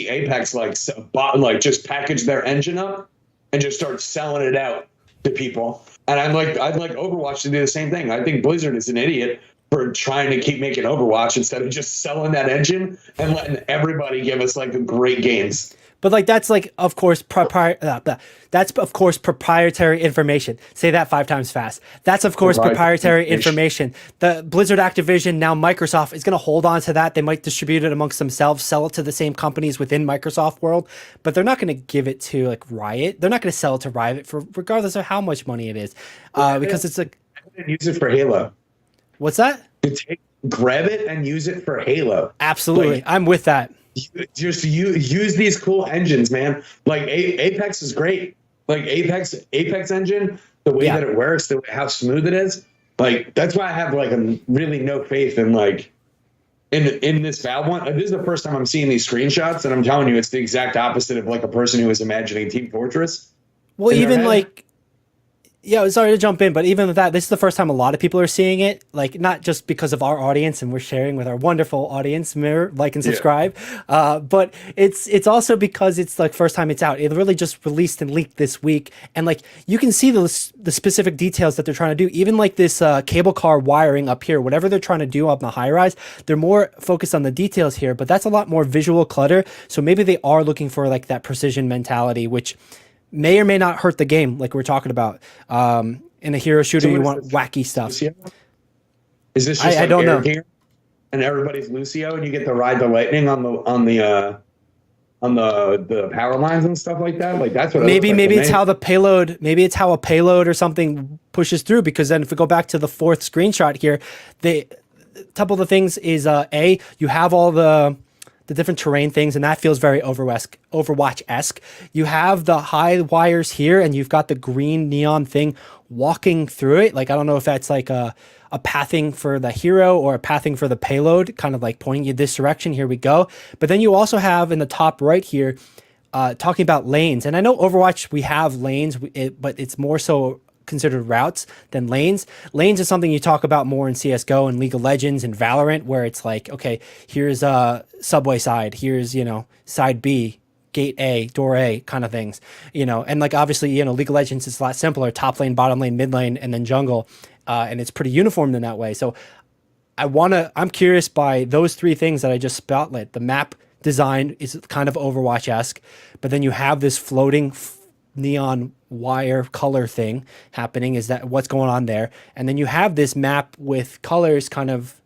Apex like just package their engine up and just start selling it out to people. And I'd like Overwatch to do the same thing. I think Blizzard is an idiot for trying to keep making Overwatch instead of just selling that engine and letting everybody give us like great games. But like that's like of course proprietary information. Say that 5 times fast. That's of course proprietary information. The Blizzard Activision, now Microsoft, is going to hold on to that. They might distribute it amongst themselves, sell it to the same companies within Microsoft world, but they're not going to give it to like Riot. They're not going to sell it to Riot for regardless of how much money it is, because it's like use it for Halo. What's that? Grab it and use it for Halo. Absolutely, like, I'm with that. Just use these cool engines, man. Like Apex is great. Like Apex engine, the way that it works, the way how smooth it is. Like that's why I have like a really no faith in like in this Valve one. This is the first time I'm seeing these screenshots, and I'm telling you, it's the exact opposite of like a person who was imagining Team Fortress. Well, even like Yeah, sorry to jump in, but even with that, this is the first time a lot of people are seeing it. Like, not just because of our audience and we're sharing with our wonderful audience, mirror, like, and subscribe, but it's also because it's like first time it's out. It really just released and leaked this week, and like you can see the specific details that they're trying to do. Even like this cable car wiring up here, whatever they're trying to do on the high rise, they're more focused on the details here. But that's a lot more visual clutter. So maybe they are looking for like that precision mentality, which may or may not hurt the game, like we're talking about. In a hero shooter, you want wacky stuff. Lucio? Is this just I don't know. Here and everybody's Lucio, and you get to ride the lightning on the power lines and stuff like that? Like that's what maybe it's how the payload. Maybe it's how a payload or something pushes through. Because then, if we go back to the fourth screenshot here, a couple of the things is you have all the different terrain things, and that feels very Overwatch-esque. You have the high wires here, and you've got the green neon thing walking through it. Like, I don't know if that's like a pathing for the hero or a pathing for the payload, kind of like pointing you this direction. Here we go. But then you also have in the top right here, talking about lanes. And I know Overwatch, we have lanes, but it's more so considered routes than lanes. Lanes is something you talk about more in CSGO and League of Legends and Valorant, where it's like, okay, here's subway side, here's, side B, gate A, door A kind of things, and like, obviously, League of Legends is a lot simpler, top lane, bottom lane, mid lane, and then jungle. And it's pretty uniform in that way. So I'm curious by those three things that I just spotlit. The map design is kind of Overwatch-esque, but then you have this floating neon wire color thing happening. Is that what's going on there? And then you have this map with colors kind of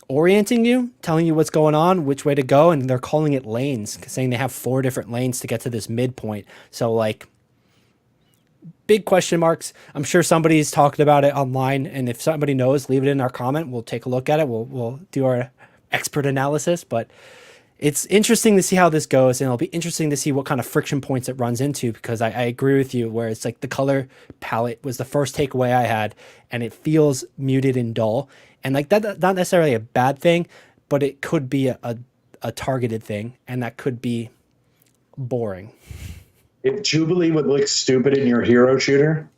orienting you, telling you what's going on, which way to go, and they're calling it lanes, saying they have 4 different lanes to get to this midpoint. So like, big question marks. I'm sure somebody's talked about it online, and if somebody knows, leave it in our comment. We'll take a look at it. We'll do our expert analysis, but it's interesting to see how this goes, and it'll be interesting to see what kind of friction points it runs into, because I agree with you where it's like the color palette was the first takeaway I had, and it feels muted and dull. And like that's not necessarily a bad thing, but it could be a targeted thing, and that could be boring. If Jubilee would look stupid in your hero shooter,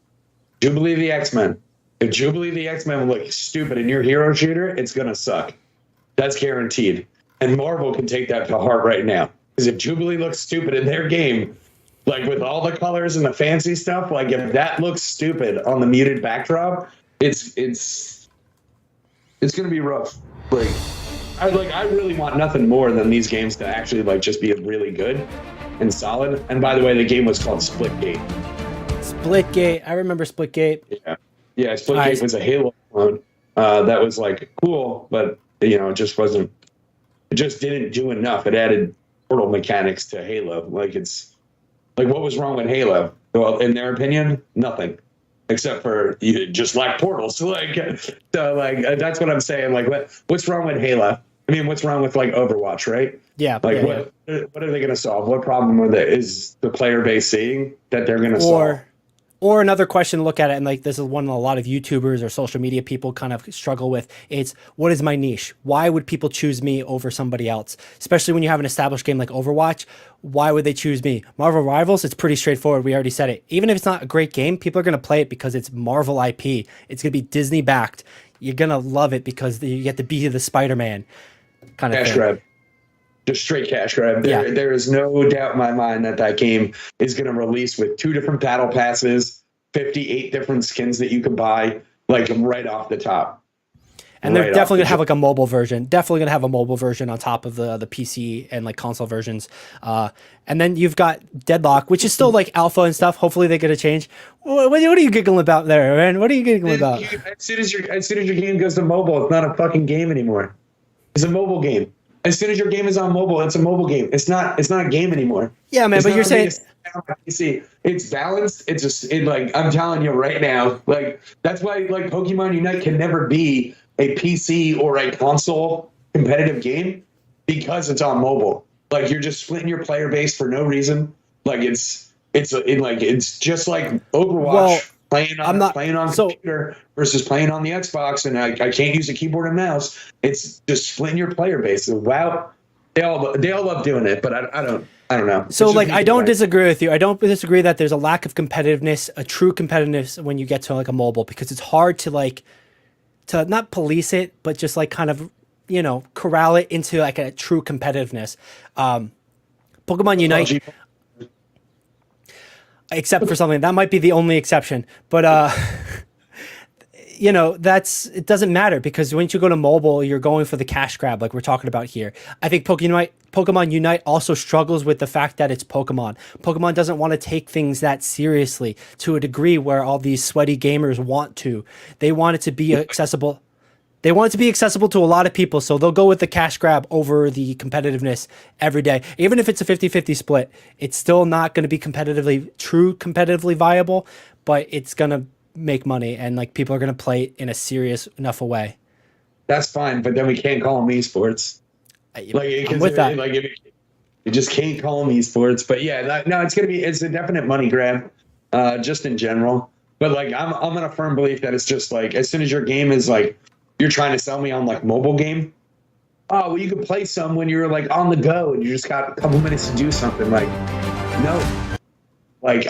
Jubilee the X-Men. If Jubilee the X-Men would look stupid in your hero shooter, it's going to suck. That's guaranteed. And Marvel can take that to heart right now. Because if Jubilee looks stupid in their game, like with all the colors and the fancy stuff, like if that looks stupid on the muted backdrop, it's going to be rough. Like I really want nothing more than these games to actually like just be really good and solid. And by the way, the game was called Splitgate. Splitgate. I remember Splitgate. Yeah. Splitgate was a Halo clone that was like cool, but it just wasn't. It just didn't do enough. It added portal mechanics to Halo. Like it's like, what was wrong with Halo? Well, in their opinion, nothing, except for you just lack portals. So that's what I'm saying. Like, what's wrong with Halo? I mean, what's wrong with like Overwatch, right? Yeah. Like, what are they going to solve? What problem is the player base seeing that they're going to solve? Or another question to look at it, and like this is one a lot of YouTubers or social media people kind of struggle with. It's, what is my niche? Why would people choose me over somebody else? Especially when you have an established game like Overwatch, why would they choose me? Marvel Rivals, it's pretty straightforward. We already said it. Even if it's not a great game, people are going to play it because it's Marvel IP. It's going to be Disney backed. You're going to love it because you get to be the Spider-Man kind of cash thing. grab. Just straight cash grab. There is no doubt in my mind that game is going to release with 2 different battle passes, 58 different skins that you can buy, like right off the top. And they're definitely going to have like a mobile version. Definitely going to have a mobile version on top of the PC and like console versions. And then you've got Deadlock, which is still like alpha and stuff. Hopefully they get a change. What are you giggling about there, man? What are you giggling about? As soon as your game goes to mobile, it's not a fucking game anymore. It's a mobile game. As soon as your game is on mobile, it's a mobile game. It's not a game anymore. Yeah, man, but you're saying it's balanced. It's just like, I'm telling you right now, like that's why like Pokemon Unite can never be a PC or a console competitive game, because it's on mobile. Like you're just splitting your player base for no reason. Like it's just like Overwatch. Playing on computer versus playing on the Xbox, and I can't use a keyboard and mouse. It's just splitting your player base. So, wow, they all love doing it, but I don't. I don't know. So It's just like me I don't like, disagree with you. I don't disagree that there's a lack of competitiveness, a true competitiveness when you get to like a mobile, because it's hard to like to not police it, but just like kind of, you know, corral it into like a true competitiveness. Pokemon Unite, PUBG. except for something that might be the only exception, but you know, it doesn't matter because once you go to mobile, you're going for the cash grab, like we're talking about here. I think Pokemon Unite also struggles with the fact that it's Pokemon. Pokemon doesn't want to take things that seriously to a degree where all these sweaty gamers want to. They want it to be accessible. They want it to be accessible to a lot of people, so they'll go with the cash grab over the competitiveness every day. Even if it's a 50-50 split, it's still not going to be competitively viable, but it's going to make money and like people are going to play it in a serious enough a way. That's fine, but then we can't call them esports. Like, I'm with that. Like, you just can't call them esports. But yeah, no, it's a definite money grab, just in general. But like, I'm in a firm belief that it's just like, as soon as your game is like, you're trying to sell me on like mobile game. Oh, well, you could play some when you're like on the go and you just got a couple minutes to do something. Like, no. Like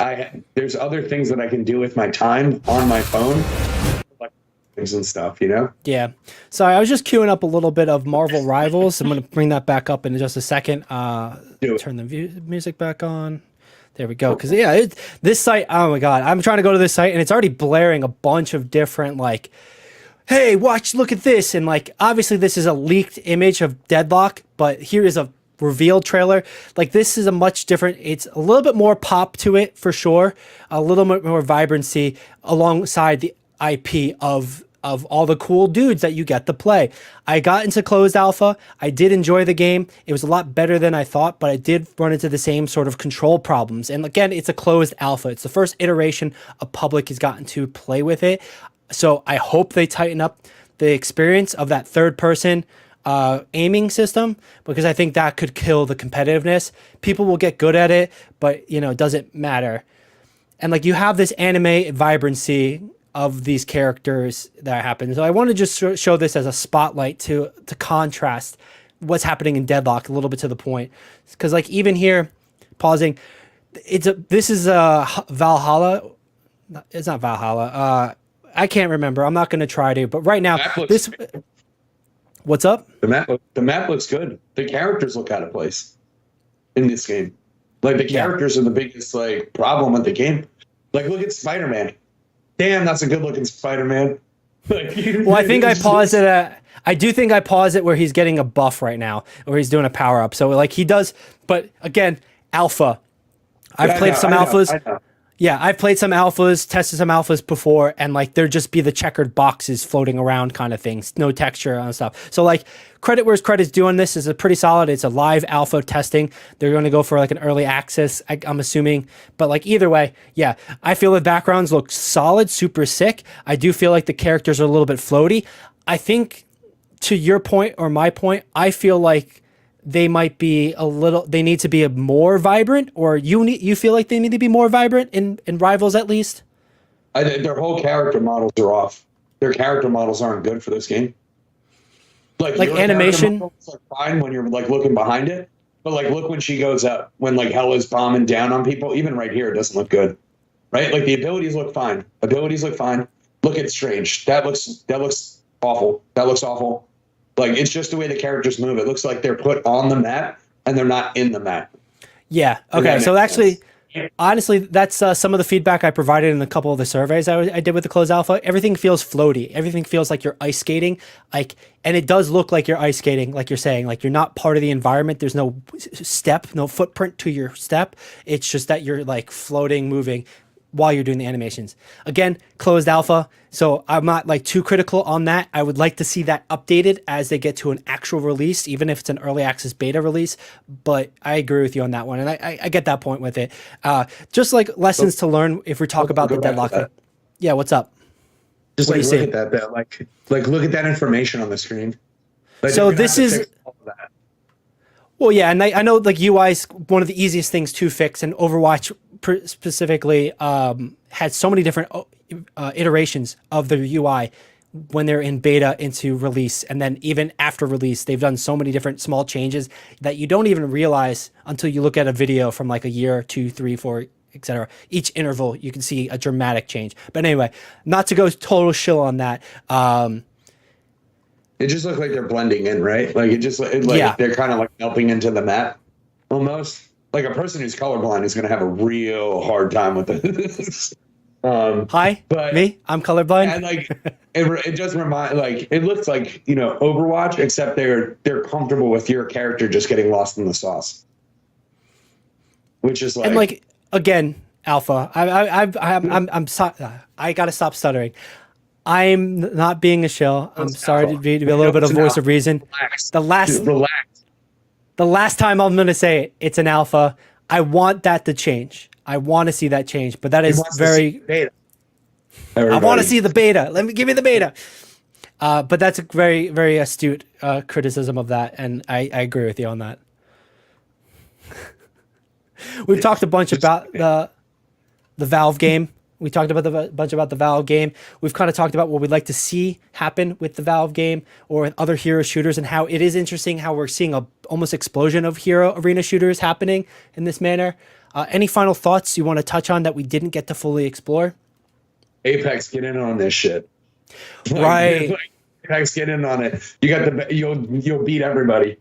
there's other things that I can do with my time on my phone, like things and stuff, you know? Yeah. Sorry, I was just queuing up a little bit of Marvel Rivals. I'm going to bring that back up in just a second. Turn the music back on. There we go. Because, yeah, this site, oh my God. I'm trying to go to this site, and it's already blaring a bunch of different, like, hey, look at this. And, like, obviously this is a leaked image of Deadlock, but here is a revealed trailer. Like, this is a much different, it's a little bit more pop to it for sure, a little bit more vibrancy alongside the IP of all the cool dudes that you get to play. I got into closed alpha. I did enjoy the game. It was a lot better than I thought, but I did run into the same sort of control problems. And again, it's a closed alpha. It's the first iteration a public has gotten to play with it. So I hope they tighten up the experience of that third person aiming system, because I think that could kill the competitiveness. People will get good at it, but you know, it doesn't matter. And like, you have this anime vibrancy of these characters that happen. So I want to just show this as a spotlight to contrast what's happening in Deadlock a little bit to the point. Because like, even here, pausing, this is Valhalla. It's not Valhalla. I can't remember. I'm not going to try to, but right now this. What's up? The map looks good. The characters look out of place in this game. Like, the characters are the biggest like problem with the game. Like, look at Spider-Man. Damn, that's a good looking Spider-Man. Like, well, I think I paused it at. I do think I paused it where he's getting a buff right now, or he's doing a power up. So like he does, but again, alpha. I've played some alphas. I know. Yeah, I've played some alphas, tested some alphas before, and like there'd just be the checkered boxes floating around kind of things, no texture and stuff. So like, credit where's credit's due on this. Is a pretty solid. It's a live alpha testing. They're going to go for like an early access, I'm assuming. But like, either way, yeah, I feel the backgrounds look solid, super sick. I do feel like the characters are a little bit floaty. I think, to your point or my point, I feel like they might be they need to be more vibrant, or you feel like they need to be more vibrant in Rivals at least? Their whole character models are off. Their character models aren't good for this game. Like animation are fine when you're like looking behind it, but like, look when she goes up, when like hell is bombing down on people, even right here, it doesn't look good, right? Like, the abilities look fine. Look at Strange. That looks awful. That looks awful. Like, it's just the way the characters move. It looks like they're put on the map and they're not in the map. Yeah. Okay. So actually, honestly, that's some of the feedback I provided in a couple of the surveys I did with the closed alpha. Everything feels floaty. Everything feels like you're ice skating. Like, and it does look like you're ice skating, like you're saying. Like, you're not part of the environment. There's no step, no footprint to your step. It's just that you're like floating, moving while you're doing the animations. Again, closed alpha, so I'm not like too critical on that. I would like to see that updated as they get to an actual release, even if it's an early access beta release. But I agree with you on that one, and I get that point with it. Just like lessons to learn if we talk about the Deadlock. Yeah, what's up? Just like, look at that. Like look at that information on the screen. Like, so this is. Well, yeah, and I know like UI is one of the easiest things to fix, and Overwatch specifically had so many different iterations of the UI when they're in beta into release. And then even after release, they've done so many different small changes that you don't even realize until you look at a video from like a year, 2, 3, 4, etc. Each interval, you can see a dramatic change. But anyway, not to go total shill on that. It just looks like they're blending in, right? Like they're kind of like melting into the map almost. Like a person who's colorblind is going to have a real hard time with this. Hi, but me, I'm colorblind. And like it does remind, like it looks like, you know, Overwatch, except they're comfortable with your character just getting lost in the sauce, which is like, and like again, Alpha. I gotta stop stuttering. I'm not being a shill. I'm sorry to be a little bit of voice of reason. Relax. The last time I'm gonna say it, it's an alpha. I want that to change. I want to see that change, but that is very. I want to see the beta. Give me the beta. But that's a very, very astute criticism of that, and I agree with you on that. We've talked a bunch about the Valve game. We talked about a bunch about the Valve game. We've kind of talked about what we'd like to see happen with the Valve game or with other hero shooters, and how it is interesting how we're seeing a almost explosion of hero arena shooters happening in this manner. Any final thoughts you want to touch on that we didn't get to fully explore? Apex, get in on this shit. Right. Apex, get in on it. You got you'll beat everybody.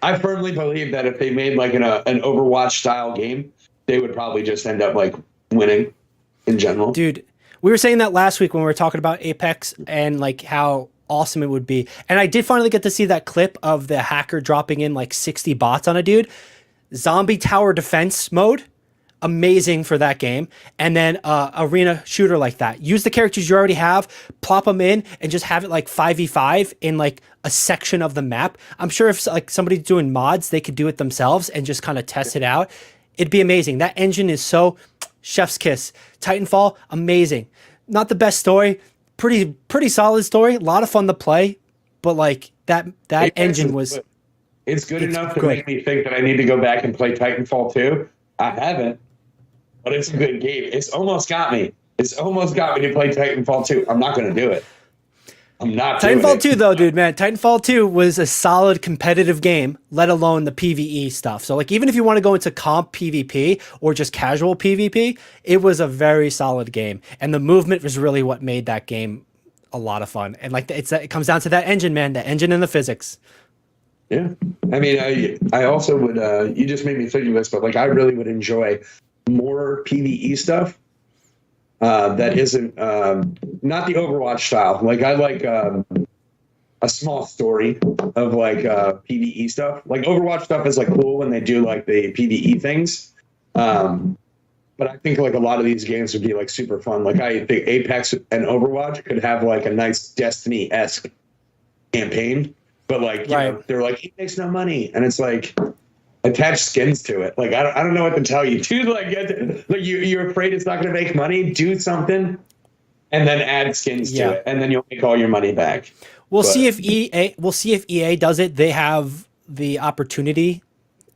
I firmly believe that if they made like an Overwatch style game, they would probably just end up like winning in general. Dude, we were saying that last week when we were talking about Apex and like how awesome it would be. And I did finally get to see that clip of the hacker dropping in like 60 bots on a dude. Zombie tower defense mode, amazing for that game. And then arena shooter like that. Use the characters you already have, plop them in, and just have it like 5v5 in like a section of the map. I'm sure if like somebody's doing mods, they could do it themselves and just kind of test it out. It'd be amazing. That engine is so chef's kiss. Titanfall, amazing. Not the best story, pretty solid story. A lot of fun to play, but like that engine was. It's good enough to make me think that I need to go back and play Titanfall 2. I haven't, but it's a good game. It's almost got me. It's almost got me to play Titanfall 2. I'm not going to do it. I'm not doing it. Titanfall 2 though, dude, man. Titanfall 2 was a solid competitive game, let alone the PvE stuff. So like even if you want to go into comp PvP or just casual PvP, it was a very solid game. And the movement was really what made that game a lot of fun. And like it comes down to that engine, man, the engine and the physics. Yeah. I mean, I also would, you just made me think of this, but like I really would enjoy more PvE stuff that isn't, not the Overwatch style. Like I like a small story of like PvE stuff. Like Overwatch stuff is like cool when they do like the PvE things. But I think like a lot of these games would be like super fun. Like I think Apex and Overwatch could have like a nice Destiny-esque campaign. But like, you know, they're like, it makes no money, and it's like attach skins to it. Like I don't know what to tell you, dude. Like you're afraid it's not going to make money. Do something, and then add skins to it, and then you'll make all your money back. We'll see if EA does it. They have the opportunity,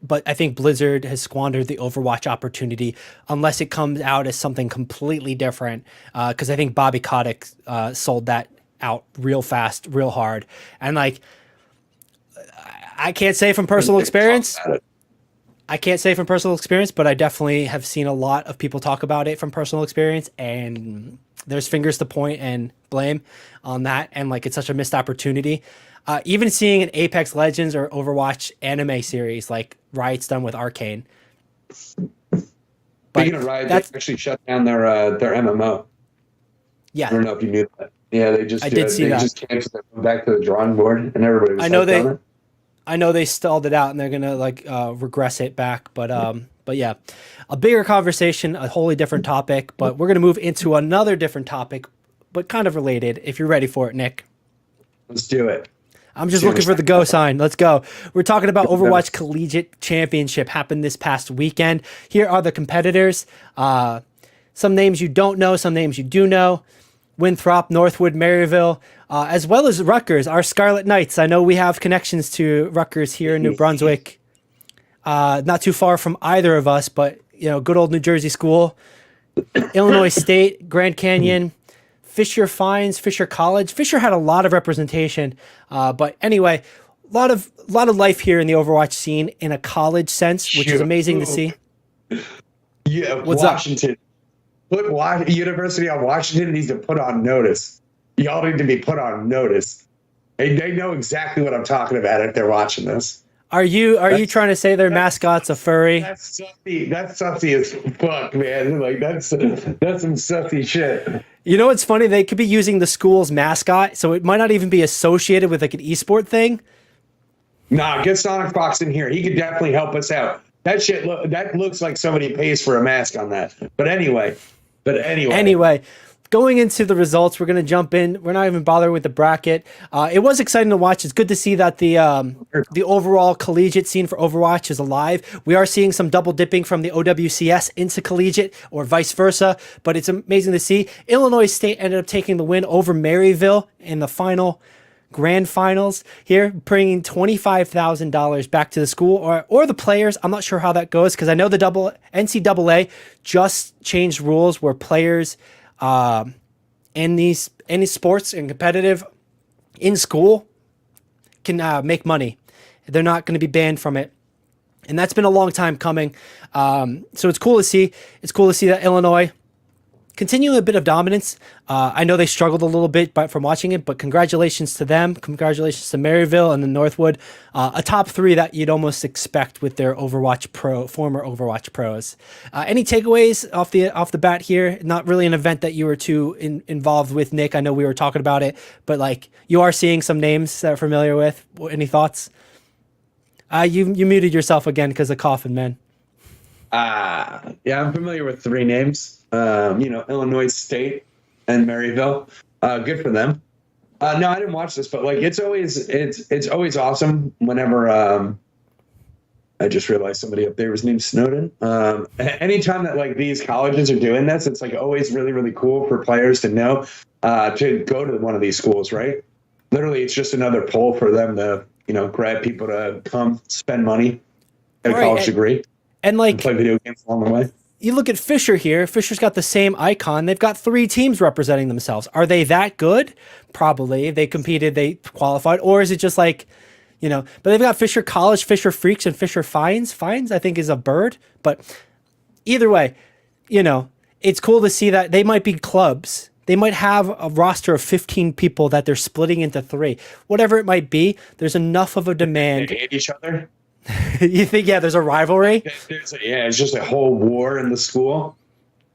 but I think Blizzard has squandered the Overwatch opportunity unless it comes out as something completely different. Because I think Bobby Kotick sold that out real fast, real hard, and like. I can't say from personal experience. But I definitely have seen a lot of people talk about it from personal experience, and there's fingers to point and blame on that. And like, it's such a missed opportunity. Even seeing an Apex Legends or Overwatch anime series like Riot's done with Arcane. Speaking of Riot, they actually shut down their MMO. Yeah. I don't know if you knew that. Yeah, they just just canceled it, went back to the drawing board, and everybody was I know they stalled it out, and they're gonna like regress it back, but yeah, a bigger conversation, a wholly different topic. But we're gonna move into another different topic, but kind of related. If you're ready for it, Nick. Let's do it. I'm just looking for the go sign. Let's go. We're talking about Overwatch Collegiate Championship happened this past weekend. Here are the competitors. Some names you don't know, some names you do know. Winthrop, Northwood, Maryville, as well as Rutgers, our Scarlet Knights. I know we have connections to Rutgers here in New Brunswick. Not too far from either of us, but you know, good old New Jersey school. Illinois State, Grand Canyon, Fisher Fines, Fisher College. Fisher had a lot of representation, but anyway, a lot of life here in the Overwatch scene in a college sense, which is amazing to see. Yeah, What's Washington. University of Washington needs to put on notice. Y'all need to be put on notice. They know exactly what I'm talking about if they're watching this. Are you trying to say their mascot's a furry? That's sussy as fuck, man. Like that's some sussy shit. You know what's funny? They could be using the school's mascot, so it might not even be associated with like an esport thing. Nah, get Sonic Fox in here. He could definitely help us out. That shit that looks like somebody pays for a mask on that. But anyway. Anyway, going into the results, we're going to jump in. We're not even bothering with the bracket. It was exciting to watch. It's good to see that the overall collegiate scene for Overwatch is alive. We are seeing some double dipping from the OWCS into collegiate or vice versa, but it's amazing to see. Illinois State ended up taking the win over Maryville in the final Grand Finals here, bringing $25,000 back to the school or the players. I'm not sure how that goes because I know the NCAA just changed rules where players in any sports and competitive in school can make money. They're not going to be banned from it. And that's been a long time coming. So it's cool to see. It's cool to see that Illinois continuing a bit of dominance. I know they struggled a little bit from watching it, but congratulations to them. Congratulations to Maryville and the Northwood. A top three that you'd almost expect with their former Overwatch pros. Any takeaways off the bat here? Not really an event that you were too involved with, Nick. I know we were talking about it, but like you are seeing some names that are familiar with. Any thoughts? You muted yourself again because of coughing, man. Yeah, I'm familiar with three names. Illinois State and Maryville. Good for them. No, I didn't watch this, but like it's always awesome whenever I just realized somebody up there was named Snowden. Anytime that like these colleges are doing this, it's like always really, really cool for players to know to go to one of these schools, right? Literally, it's just another pull for them to, grab people to come spend money, get a college degree, and play video games along the way. You look at Fisher here. Fisher's got the same icon. They've got 3 teams representing themselves. Are they that good? Probably. They competed, they qualified. Or is it just like, but they've got Fisher College, Fisher Freaks, and Fisher Fines. Fines, I think, is a bird. But either way, it's cool to see that they might be clubs. They might have a roster of 15 people that they're splitting into 3. Whatever it might be, there's enough of a demand. They hate each other. You think, there's a rivalry? It's just a whole war in the school.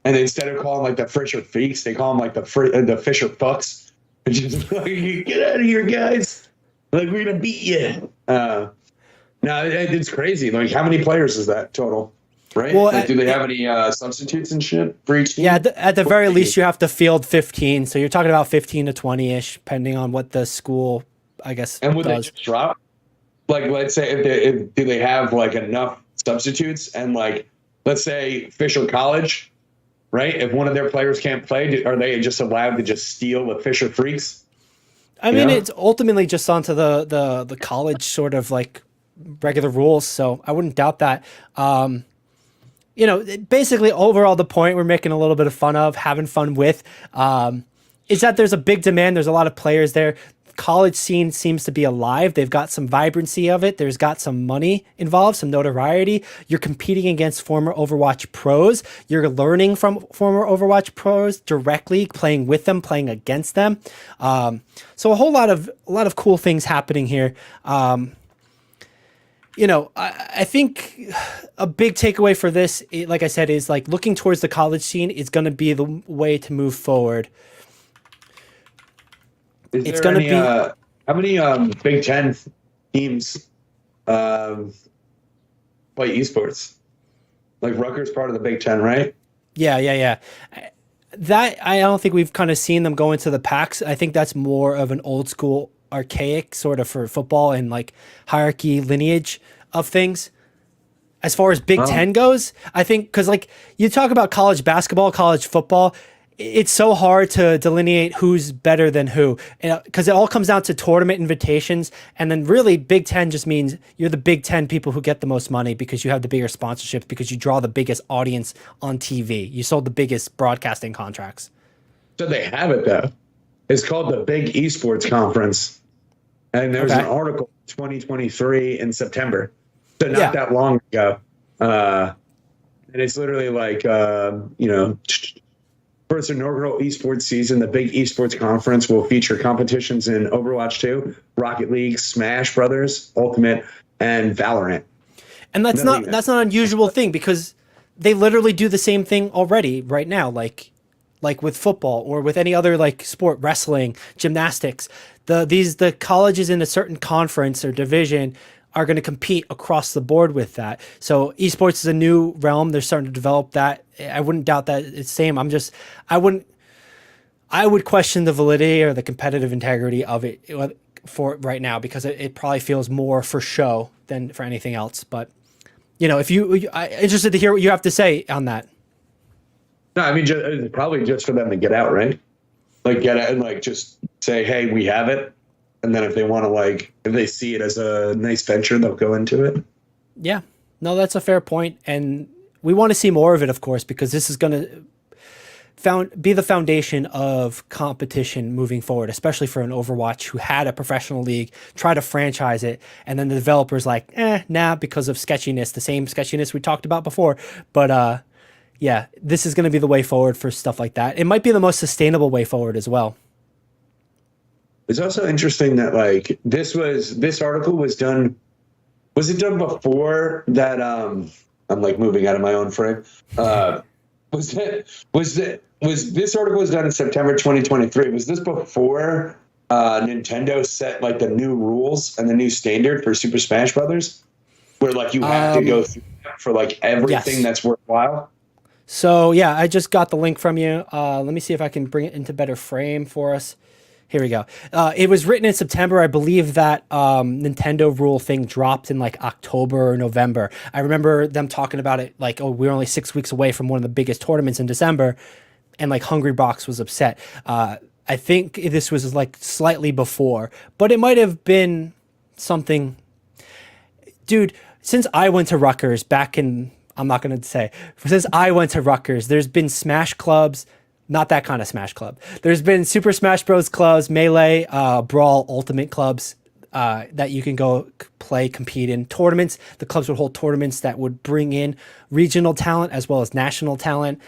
And instead of calling like the Fisher Freaks, they call them like the Fisher Fucks. Just like, get out of here, guys. Like, we're going to beat you. No, it's crazy. Like, how many players is that total? Right? Well, do they have any substitutes and shit for each team? Yeah, at the very least, you have to field 15. So you're talking about 15 to 20-ish, depending on what the school, I guess, and would does. they just drop? Like, let's say, do they have like enough substitutes? And like, let's say Fisher College, right? If one of their players can't play, are they just allowed to just steal the Fisher Freaks? I mean, it's ultimately just onto the college sort of like regular rules. So I wouldn't doubt that. Basically overall, the point we're making a little bit of fun of, having fun with, is that there's a big demand. There's a lot of players there. College scene seems to be alive. They've got some vibrancy of it. There's got some money involved, some notoriety. You're competing against former Overwatch pros. You're learning from former Overwatch pros directly, playing with them, playing against them. So a lot of cool things happening here. I think a big takeaway for this, like I said, is like looking towards the college scene is going to be the way to move forward. It's going to be how many Big Ten teams play esports? Like Rutgers part of the Big Ten, right? Yeah. That I don't think we've kind of seen them go into the packs. I think that's more of an old school, archaic sort of for football and like hierarchy lineage of things. As far as Big Ten goes, I think because like you talk about college basketball, college football. It's so hard to delineate who's better than who, because it all comes down to tournament invitations. And then really Big Ten just means you're the Big Ten people who get the most money because you have the bigger sponsorships, because you draw the biggest audience on TV. You sold the biggest broadcasting contracts. So they have it though. It's called the Big Esports Conference, and there was an article 2023 in September, so not that long ago. And it's literally like for its inaugural esports season, the Big Esports Conference will feature competitions in Overwatch 2, Rocket League, Smash Brothers, Ultimate, and Valorant. And that's not an unusual thing, because they literally do the same thing already right now, like with football or with any other like sport, wrestling, gymnastics. The colleges in a certain conference or division are going to compete across the board with that. So esports is a new realm. They're starting to develop that. I wouldn't doubt that it's same. I would question the validity or the competitive integrity of it for right now, because it probably feels more for show than for anything else. But I'm interested to hear what you have to say on that. No, I mean, probably just for them to get out, right? Like get out and like just say, hey, we have it. And then if they want to, like, if they see it as a nice venture, they'll go into it. Yeah, no, that's a fair point. And we want to see more of it, of course, because this is going to be the foundation of competition moving forward, especially for an Overwatch who had a professional league, try to franchise it. And then the developers like, nah, because of sketchiness, the same sketchiness we talked about before. But, yeah, this is going to be the way forward for stuff like that. It might be the most sustainable way forward as well. It's also interesting that like this article was done. Was it done before that? I'm like moving out of my own frame. Was this article was done in September 2023? Was this before Nintendo set like the new rules and the new standard for Super Smash Brothers, where like you have to go through for like everything that's worthwhile? So yeah, I just got the link from you. Let me see if I can bring it into better frame for us. Here we go. It was written in September. I believe that Nintendo rule thing dropped in like October or November. I remember them talking about it like, oh, we're only 6 weeks away from one of the biggest tournaments in December. And like Hungrybox was upset. I think this was like slightly before, but it might have been something. Dude, since I went to Rutgers back in, I'm not going to say, since I went to Rutgers, there's been Smash clubs. Not that kind of Smash club. There's been Super Smash Bros. Clubs, Melee, Brawl, Ultimate clubs that you can go play, compete in tournaments. The clubs would hold tournaments that would bring in regional talent as well as national talent.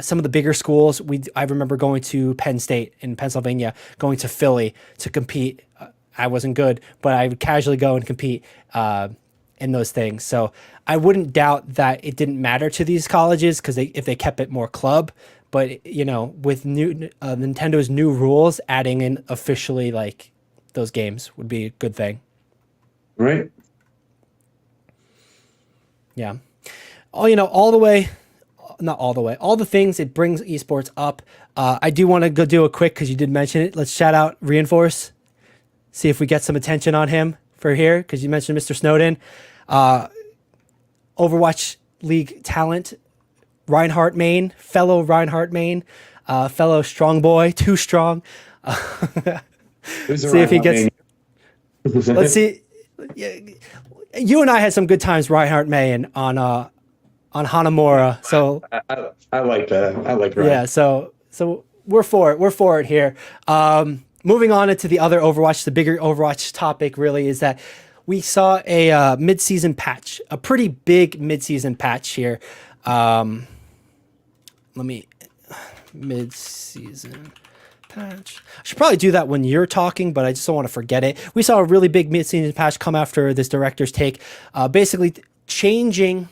Some of the bigger schools, I remember going to Penn State in Pennsylvania, going to Philly to compete. I wasn't good, but I would casually go and compete in those things. So I wouldn't doubt that it didn't matter to these colleges because if they kept it more club. But, with new Nintendo's new rules, adding in officially like those games would be a good thing. Right. Yeah. All the things it brings esports up. I do want to go do a quick, because you did mention it. Let's shout out Reinforce. See if we get some attention on him for here, because you mentioned Mr. Snowden. Overwatch League talent. Reinhardt main, fellow Reinhardt main, fellow strong boy, too strong. See if he gets. Let's see. You and I had some good times Reinhardt main on Hanamura. So I like that. I like Reinhardt. Yeah. So we're for it. We're for it here. Moving on into the other Overwatch, the bigger Overwatch topic really is that we saw a mid-season patch, a pretty big mid-season patch here. Mid-season patch. I should probably do that when you're talking, but I just don't want to forget it. We saw a really big mid-season patch come after this director's take, basically changing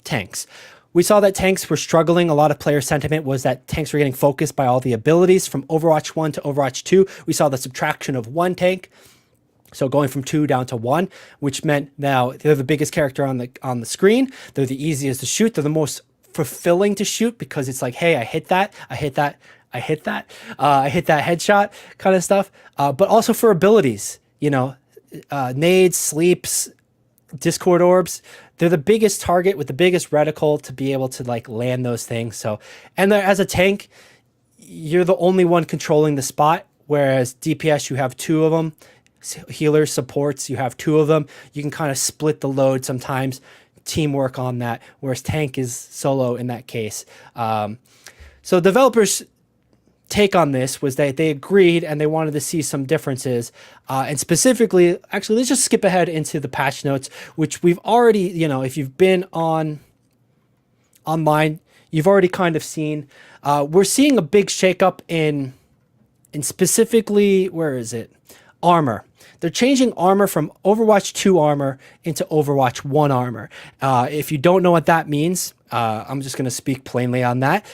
tanks. We saw that tanks were struggling. A lot of player sentiment was that tanks were getting focused by all the abilities from Overwatch 1 to Overwatch 2. We saw the subtraction of one tank. So going from 2 down to 1, which meant now they're the biggest character on the screen. They're the easiest to shoot. They're the most fulfilling to shoot, because it's like, hey, I hit that headshot kind of stuff. But also for abilities, nades, sleeps, Discord orbs. They're the biggest target with the biggest reticle to be able to like land those things. So, and as a tank, you're the only one controlling the spot, whereas DPS, you have 2 of them. Healers, supports, you have 2 of them. You can kind of split the load sometimes, teamwork on that, whereas tank is solo in that case. So developers take on this was that they agreed and they wanted to see some differences. And specifically, actually, let's just skip ahead into the patch notes, which we've already, if you've been online, you've already kind of seen. We're seeing a big shakeup in specifically, where is it? Armor. They're changing armor from Overwatch 2 armor into Overwatch 1 armor. If you don't know what that means, I'm just going to speak plainly on that.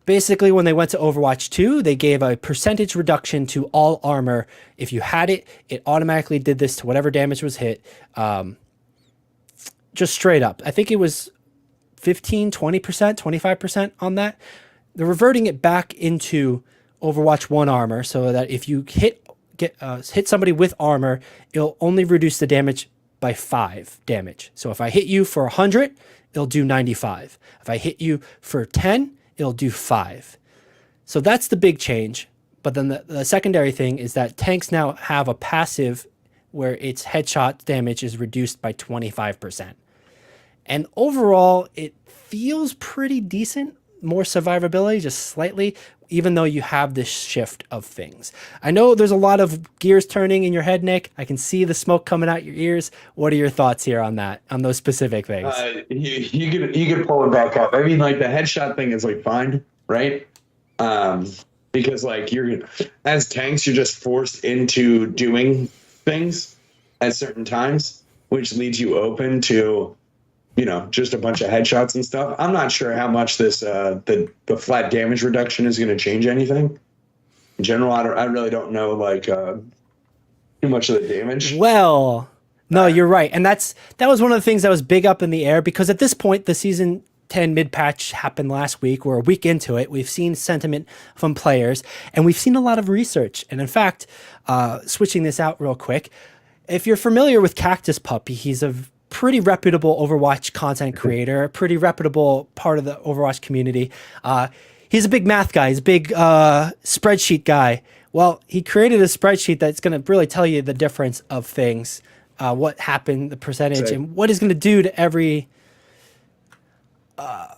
Basically, when they went to Overwatch 2, they gave a percentage reduction to all armor. If you had it, it automatically did this to whatever damage was hit. Just straight up. I think it was 15, 20%, 25% on that. They're reverting it back into Overwatch 1 armor so that if you hit somebody with armor, it'll only reduce the damage by 5 damage. So if I hit you for 100, it'll do 95. If I hit you for 10, it'll do 5. So that's the big change. But then the secondary thing is that tanks now have a passive where its headshot damage is reduced by 25%. And overall, it feels pretty decent. More survivability, just slightly, even though you have this shift of things. I know there's a lot of gears turning in your head, Nick. I can see the smoke coming out your ears. What are your thoughts here on that, on those specific things? You could pull it back up. I mean, like the headshot thing is like fine, right? Because like as tanks, you're just forced into doing things at certain times, which leaves you open to, just a bunch of headshots and stuff. I'm not sure how much this the flat damage reduction is going to change anything. In general, I really don't know like too much of the damage. Well, no, you're right, and that was one of the things that was big up in the air because at this point, the season 10 mid patch happened last week. We're a week into it. We've seen sentiment from players, and we've seen a lot of research. And in fact, switching this out real quick, if you're familiar with Cactus Puppy, he's a pretty reputable Overwatch content creator, a pretty reputable part of the Overwatch community. He's a big math guy. He's a big spreadsheet guy. Well, he created a spreadsheet that's going to really tell you the difference of things, what happened, the percentage, and what it's going to do to every... I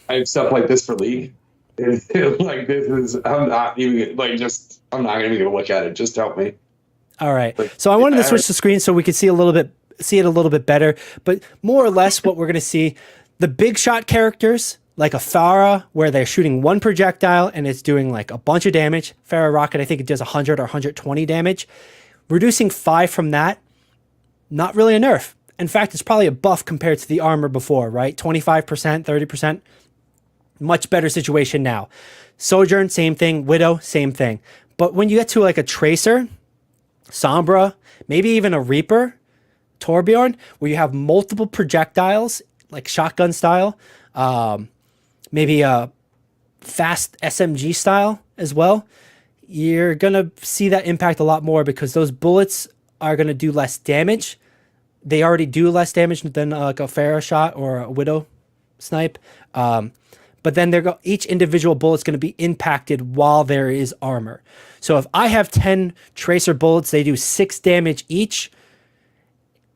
have stuff like this for League. Like this is, I'm not even going to look at it. Just help me. All right. So I wanted to switch the screen so we could see it a little bit better, but more or less what we're going to see, the big shot characters like a Pharah where they're shooting one projectile and it's doing like a bunch of damage. Pharah Rocket, I think it does 100 or 120 damage. Reducing 5 from that, not really a nerf. In fact, it's probably a buff compared to the armor before, right? 25%, 30%, much better situation now. Sojourn, same thing. Widow, same thing. But when you get to like a Tracer, Sombra, maybe even a Reaper, Torbjorn, where you have multiple projectiles, like shotgun style, maybe a fast SMG style as well, you're going to see that impact a lot more because those bullets are going to do less damage. They already do less damage than like a Pharah shot or a Widow snipe. But then each individual bullet's going to be impacted while there is armor. So if I have 10 Tracer bullets, they do 6 damage each.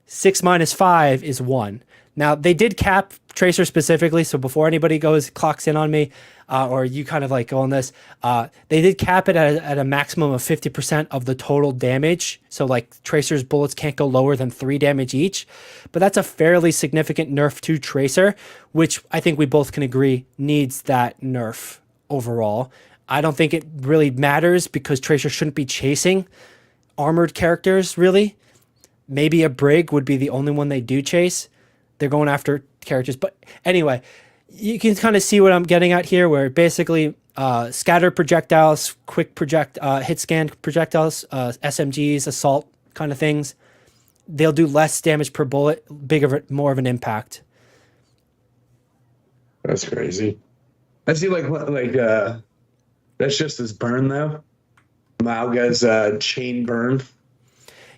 6 minus 5 is 1. Now, they did cap Tracer specifically, so before anybody clocks in on me, or you kind of like go on this, they did cap it at a maximum of 50% of the total damage. So like Tracer's bullets can't go lower than 3 damage each. But that's a fairly significant nerf to Tracer, which I think we both can agree needs that nerf overall. I don't think it really matters because Tracer shouldn't be chasing armored characters, really. Maybe a Brig would be the only one they do chase. They're going after characters. But anyway, you can kind of see what I'm getting at here, where basically scatter projectiles, quick hit scan projectiles, SMGs, assault kind of things, they'll do less damage per bullet, more of an impact. That's crazy. I see that's just his burn though. Malga's chain burn.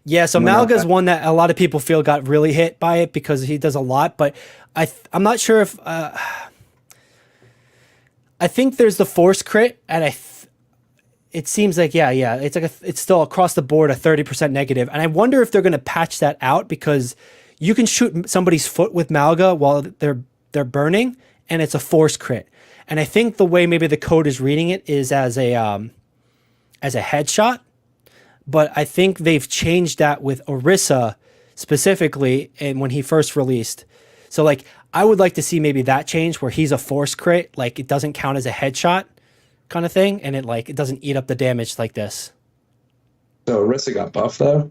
Yeah, so Malga's one that a lot of people feel got really hit by it because he does a lot, but I'm not sure if I think there's the force crit, and it seems like it's still across the board a 30% negative, and I wonder if they're going to patch that out because you can shoot somebody's foot with Malga while they're burning, and it's a force crit. And I think the way maybe the code is reading it is as a headshot, but I think they've changed that with Orisa specifically, and when he first released. So like I would like to see maybe that change where he's a force crit, like it doesn't count as a headshot kind of thing, and it doesn't eat up the damage like this. So Orisa got buffed though.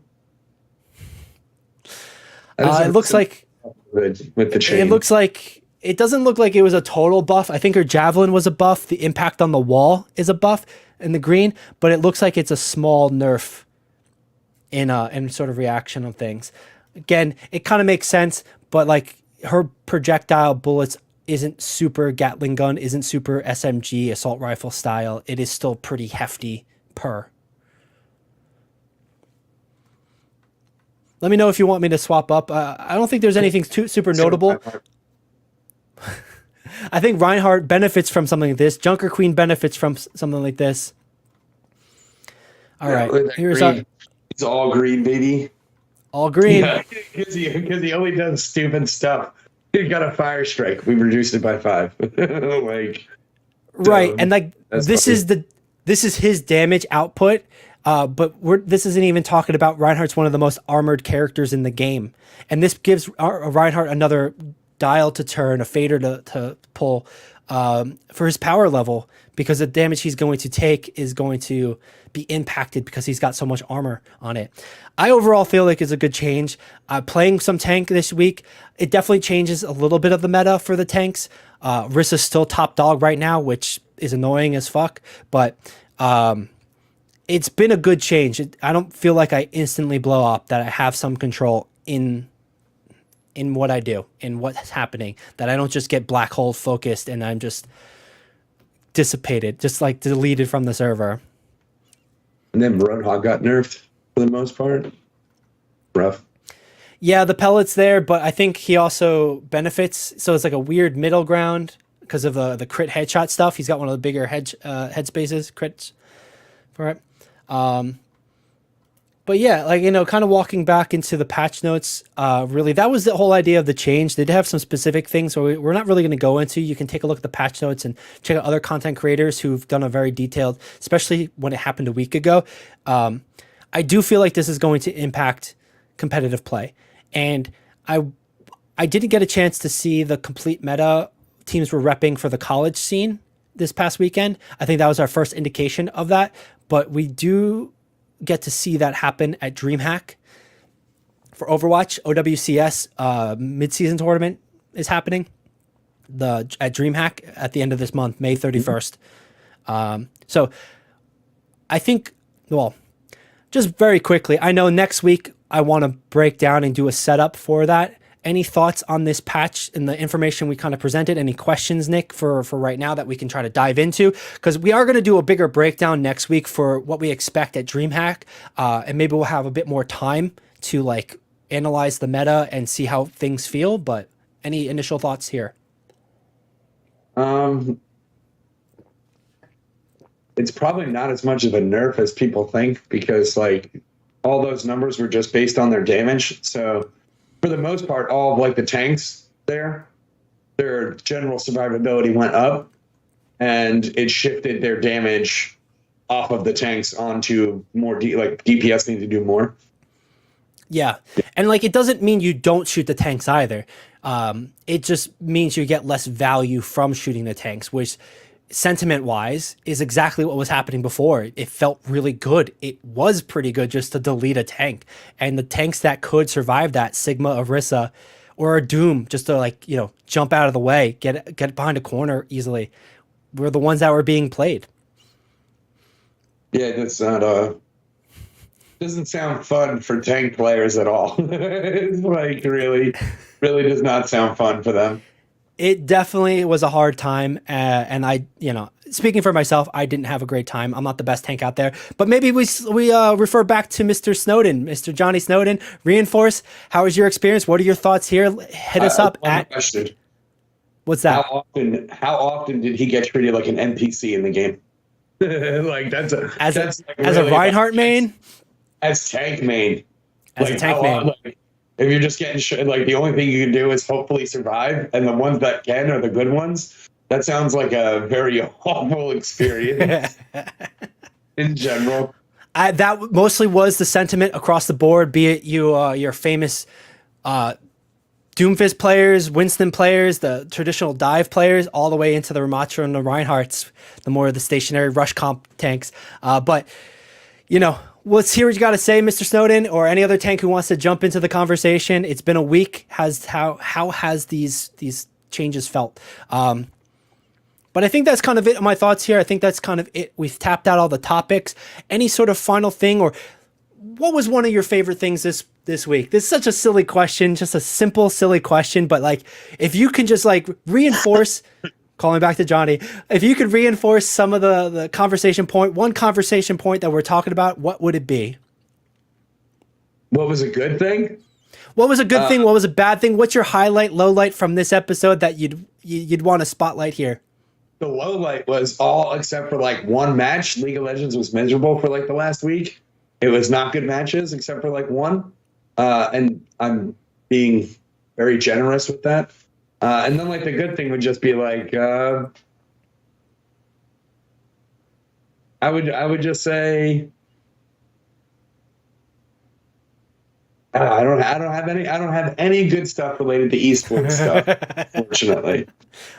It looks like with the chain. It looks like it doesn't look like it was a total buff. I think her javelin was a buff. The impact on the wall is a buff in the green, but it looks like it's a small nerf in sort of reaction of things. Again, it kind of makes sense, but like her projectile bullets isn't super Gatling gun, isn't super SMG assault rifle style. It is still pretty hefty per. Let me know if you want me to swap up. I don't think there's anything too super notable. I think Reinhardt benefits from something like this. Junker Queen benefits from something like this. All right, here's He's all green, baby. All green. Yeah, because he only does stupid stuff. He got a fire strike. We reduced it by 5. Like, right, and like this funny. is his damage output. But this isn't even talking about Reinhardt's one of the most armored characters in the game, and this gives Reinhardt another dial to turn, a fader to pull for his power level, because the damage he's going to take is going to be impacted because he's got so much armor on it. I overall feel like it's a good change. Playing some tank this week, it definitely changes a little bit of the meta for the tanks. Rissa's still top dog right now, which is annoying as fuck, but it's been a good change. I don't feel like I instantly blow up, that I have some control in what I do, in what's happening, that I don't just get black hole focused and I'm just dissipated, just like deleted from the server. And then Roadhog got nerfed for the most part. Rough. Yeah, the pellet's there, but I think he also benefits. So it's like a weird middle ground because of the crit headshot stuff. He's got one of the bigger head spaces, crits for it. But yeah, like, you know, kind of walking back into the patch notes, really, that was the whole idea of the change. They did have some specific things, so we're not really going to go into. You can take a look at the patch notes and check out other content creators who've done a very detailed, especially when it happened a week ago. I do feel like this is going to impact competitive play. And I didn't get a chance to see the complete meta teams were repping for the college scene this past weekend. I think that was our first indication of that, but we do get to see that happen at DreamHack for Overwatch. OWCS mid-season tournament is happening at DreamHack at the end of this month, May 31st. So I think, well, just very quickly, I know next week I want to break down and do a setup for that. Any thoughts on this patch and the information we kind of presented? Any questions, Nick, for right now that we can try to dive into? Because we are going to do a bigger breakdown next week for what we expect at DreamHack. And maybe we'll have a bit more time to like analyze the meta and see how things feel. But any initial thoughts here? It's probably not as much of a nerf as people think, because like all those numbers were just based on their damage. So for the most part, all of like the tanks their general survivability went up, and it shifted their damage off of the tanks onto more like DPS need to do more. Yeah. And like, it doesn't mean you don't shoot the tanks either. It just means you get less value from shooting the tanks, which sentiment wise is exactly what was happening before. It felt really good. It was pretty good just to delete a tank, and the tanks that could survive that, Sigma, Orisa, or a Doom, just to like, you know, jump out of the way, get behind a corner easily, were the ones that were being played. Yeah, that's not doesn't sound fun for tank players at all. It's like really does not sound fun for them. It definitely was a hard time, and I, you know, speaking for myself, I didn't have a great time. I'm not the best tank out there, but maybe we refer back to Mr. Snowden, Mr. Johnny Snowden. Reinforce. How was your experience? What are your thoughts here? Hit us up at. Question. What's that? How often did he get treated like an NPC in the game? Like that's a Reinhardt main. As tank main. As like, a tank main. Like, if you're just getting like the only thing you can do is hopefully survive, and the ones that can are the good ones, That sounds like a very awful experience in general. That mostly was the sentiment across the board, be it your famous Doomfist players, Winston players, the traditional dive players, all the way into the Ramattra and the Reinhardts, the more of the stationary rush comp tanks. But, let's hear what you got to say, Mr. Snowden, or any other tank who wants to jump into the conversation. It's been a week. How has these changes felt? But I think that's kind of it. My thoughts here. I think that's kind of it. We've tapped out all the topics. Any sort of final thing, or what was one of your favorite things this week? This is such a silly question, just a simple, silly question. But like, if you can just like reinforce, calling back to Johnny, if you could reinforce some of the conversation point, one conversation point that we're talking about, what would it be? What was a good thing? What was a good thing? What was a bad thing? What's your highlight, low light from this episode that you'd want to spotlight here? The low light was all except for like one match. League of Legends was miserable for like the last week. It was not good matches except for like one. And I'm being very generous with that. And then like the good thing would just be like, I would just say, I don't have any good stuff related to esports stuff, fortunately.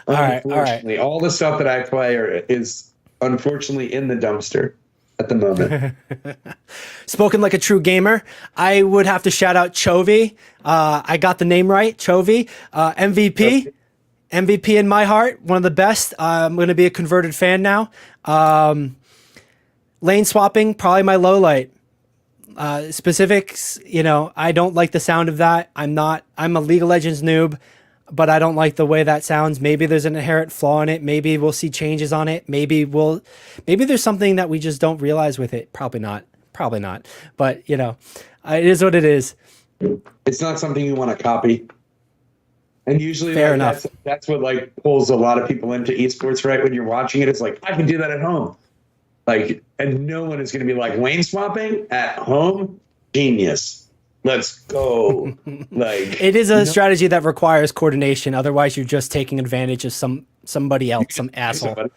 All right. All the stuff that I play is unfortunately in the dumpster at the moment. Spoken like a true gamer, I would have to shout out Chovy. I got the name right, Chovy. MVP. MVP in my heart, one of the best. I'm going to be a converted fan now. Lane swapping, probably my low light. Specifics, I don't like the sound of that. I'm a League of Legends noob, but I don't like the way that sounds. Maybe there's an inherent flaw in it. Maybe we'll see changes on it. Maybe there's something that we just don't realize with it. Probably not. But it is what it is. It's not something you want to copy. And usually fair enough. That's what like pulls a lot of people into esports, right? When you're watching it, it's like, I can do that at home. Like, and no one is going to be like, lane swapping at home, genius. Let's go. Like, it is a strategy that requires coordination. Otherwise, you're just taking advantage of somebody else, some asshole.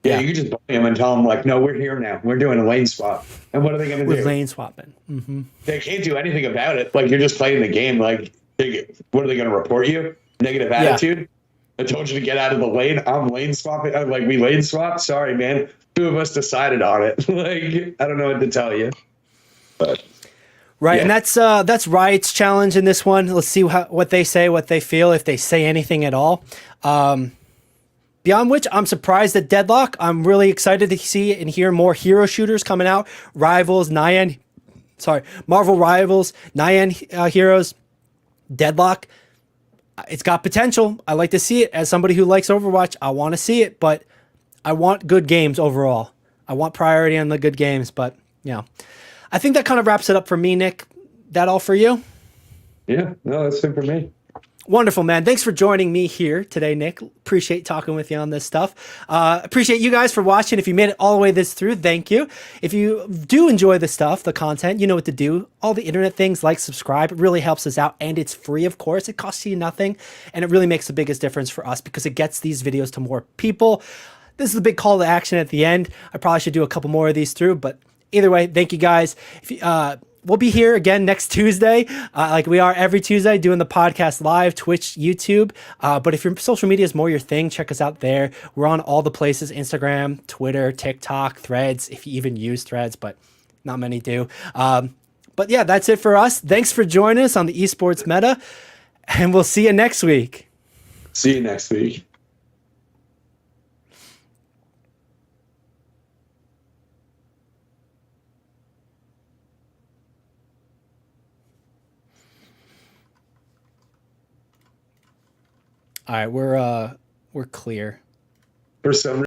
Yeah, you can just bully them and tell them like, no, we're here now. We're doing a lane swap. And what are they going to do? With lane swapping. Mm-hmm. They can't do anything about it. Like, you're just playing the game. Like, what are they going to report you? Negative attitude? I told you to get out of the lane. I'm lane swapping. I'm like, we lane swap? Sorry, man. Two of us decided on it. Like, I don't know what to tell you. But right, and that's Riot's challenge in this one. Let's see what they say, what they feel, if they say anything at all. Beyond which, I'm surprised at Deadlock. I'm really excited to see and hear more hero shooters coming out. Marvel Rivals, Nyan heroes, Deadlock. It's got potential. I like to see it. As somebody who likes Overwatch, I want to see it, but I want good games overall. I want priority on the good games, but I think that kind of wraps it up for me, Nick. That all for you? Yeah, no, that's it for me. Wonderful, man. Thanks for joining me here today, Nick. Appreciate talking with you on this stuff. Appreciate you guys for watching. If you made it all the way this through, thank you. If you do enjoy the stuff, the content, you know what to do. All the internet things, like, subscribe. It really helps us out, and it's free, of course. It costs you nothing, and it really makes the biggest difference for us because it gets these videos to more people. This is the big call to action at the end. I probably should do a couple more of these through, but either way, thank you guys. We'll be here again next Tuesday, like we are every Tuesday, doing the podcast live, Twitch, YouTube. But if your social media is more your thing, check us out there. We're on all the places, Instagram, Twitter, TikTok, Threads, if you even use Threads, but not many do. But yeah, that's it for us. Thanks for joining us on the Esports Meta, and we'll see you next week. See you next week. All right, we're clear. For some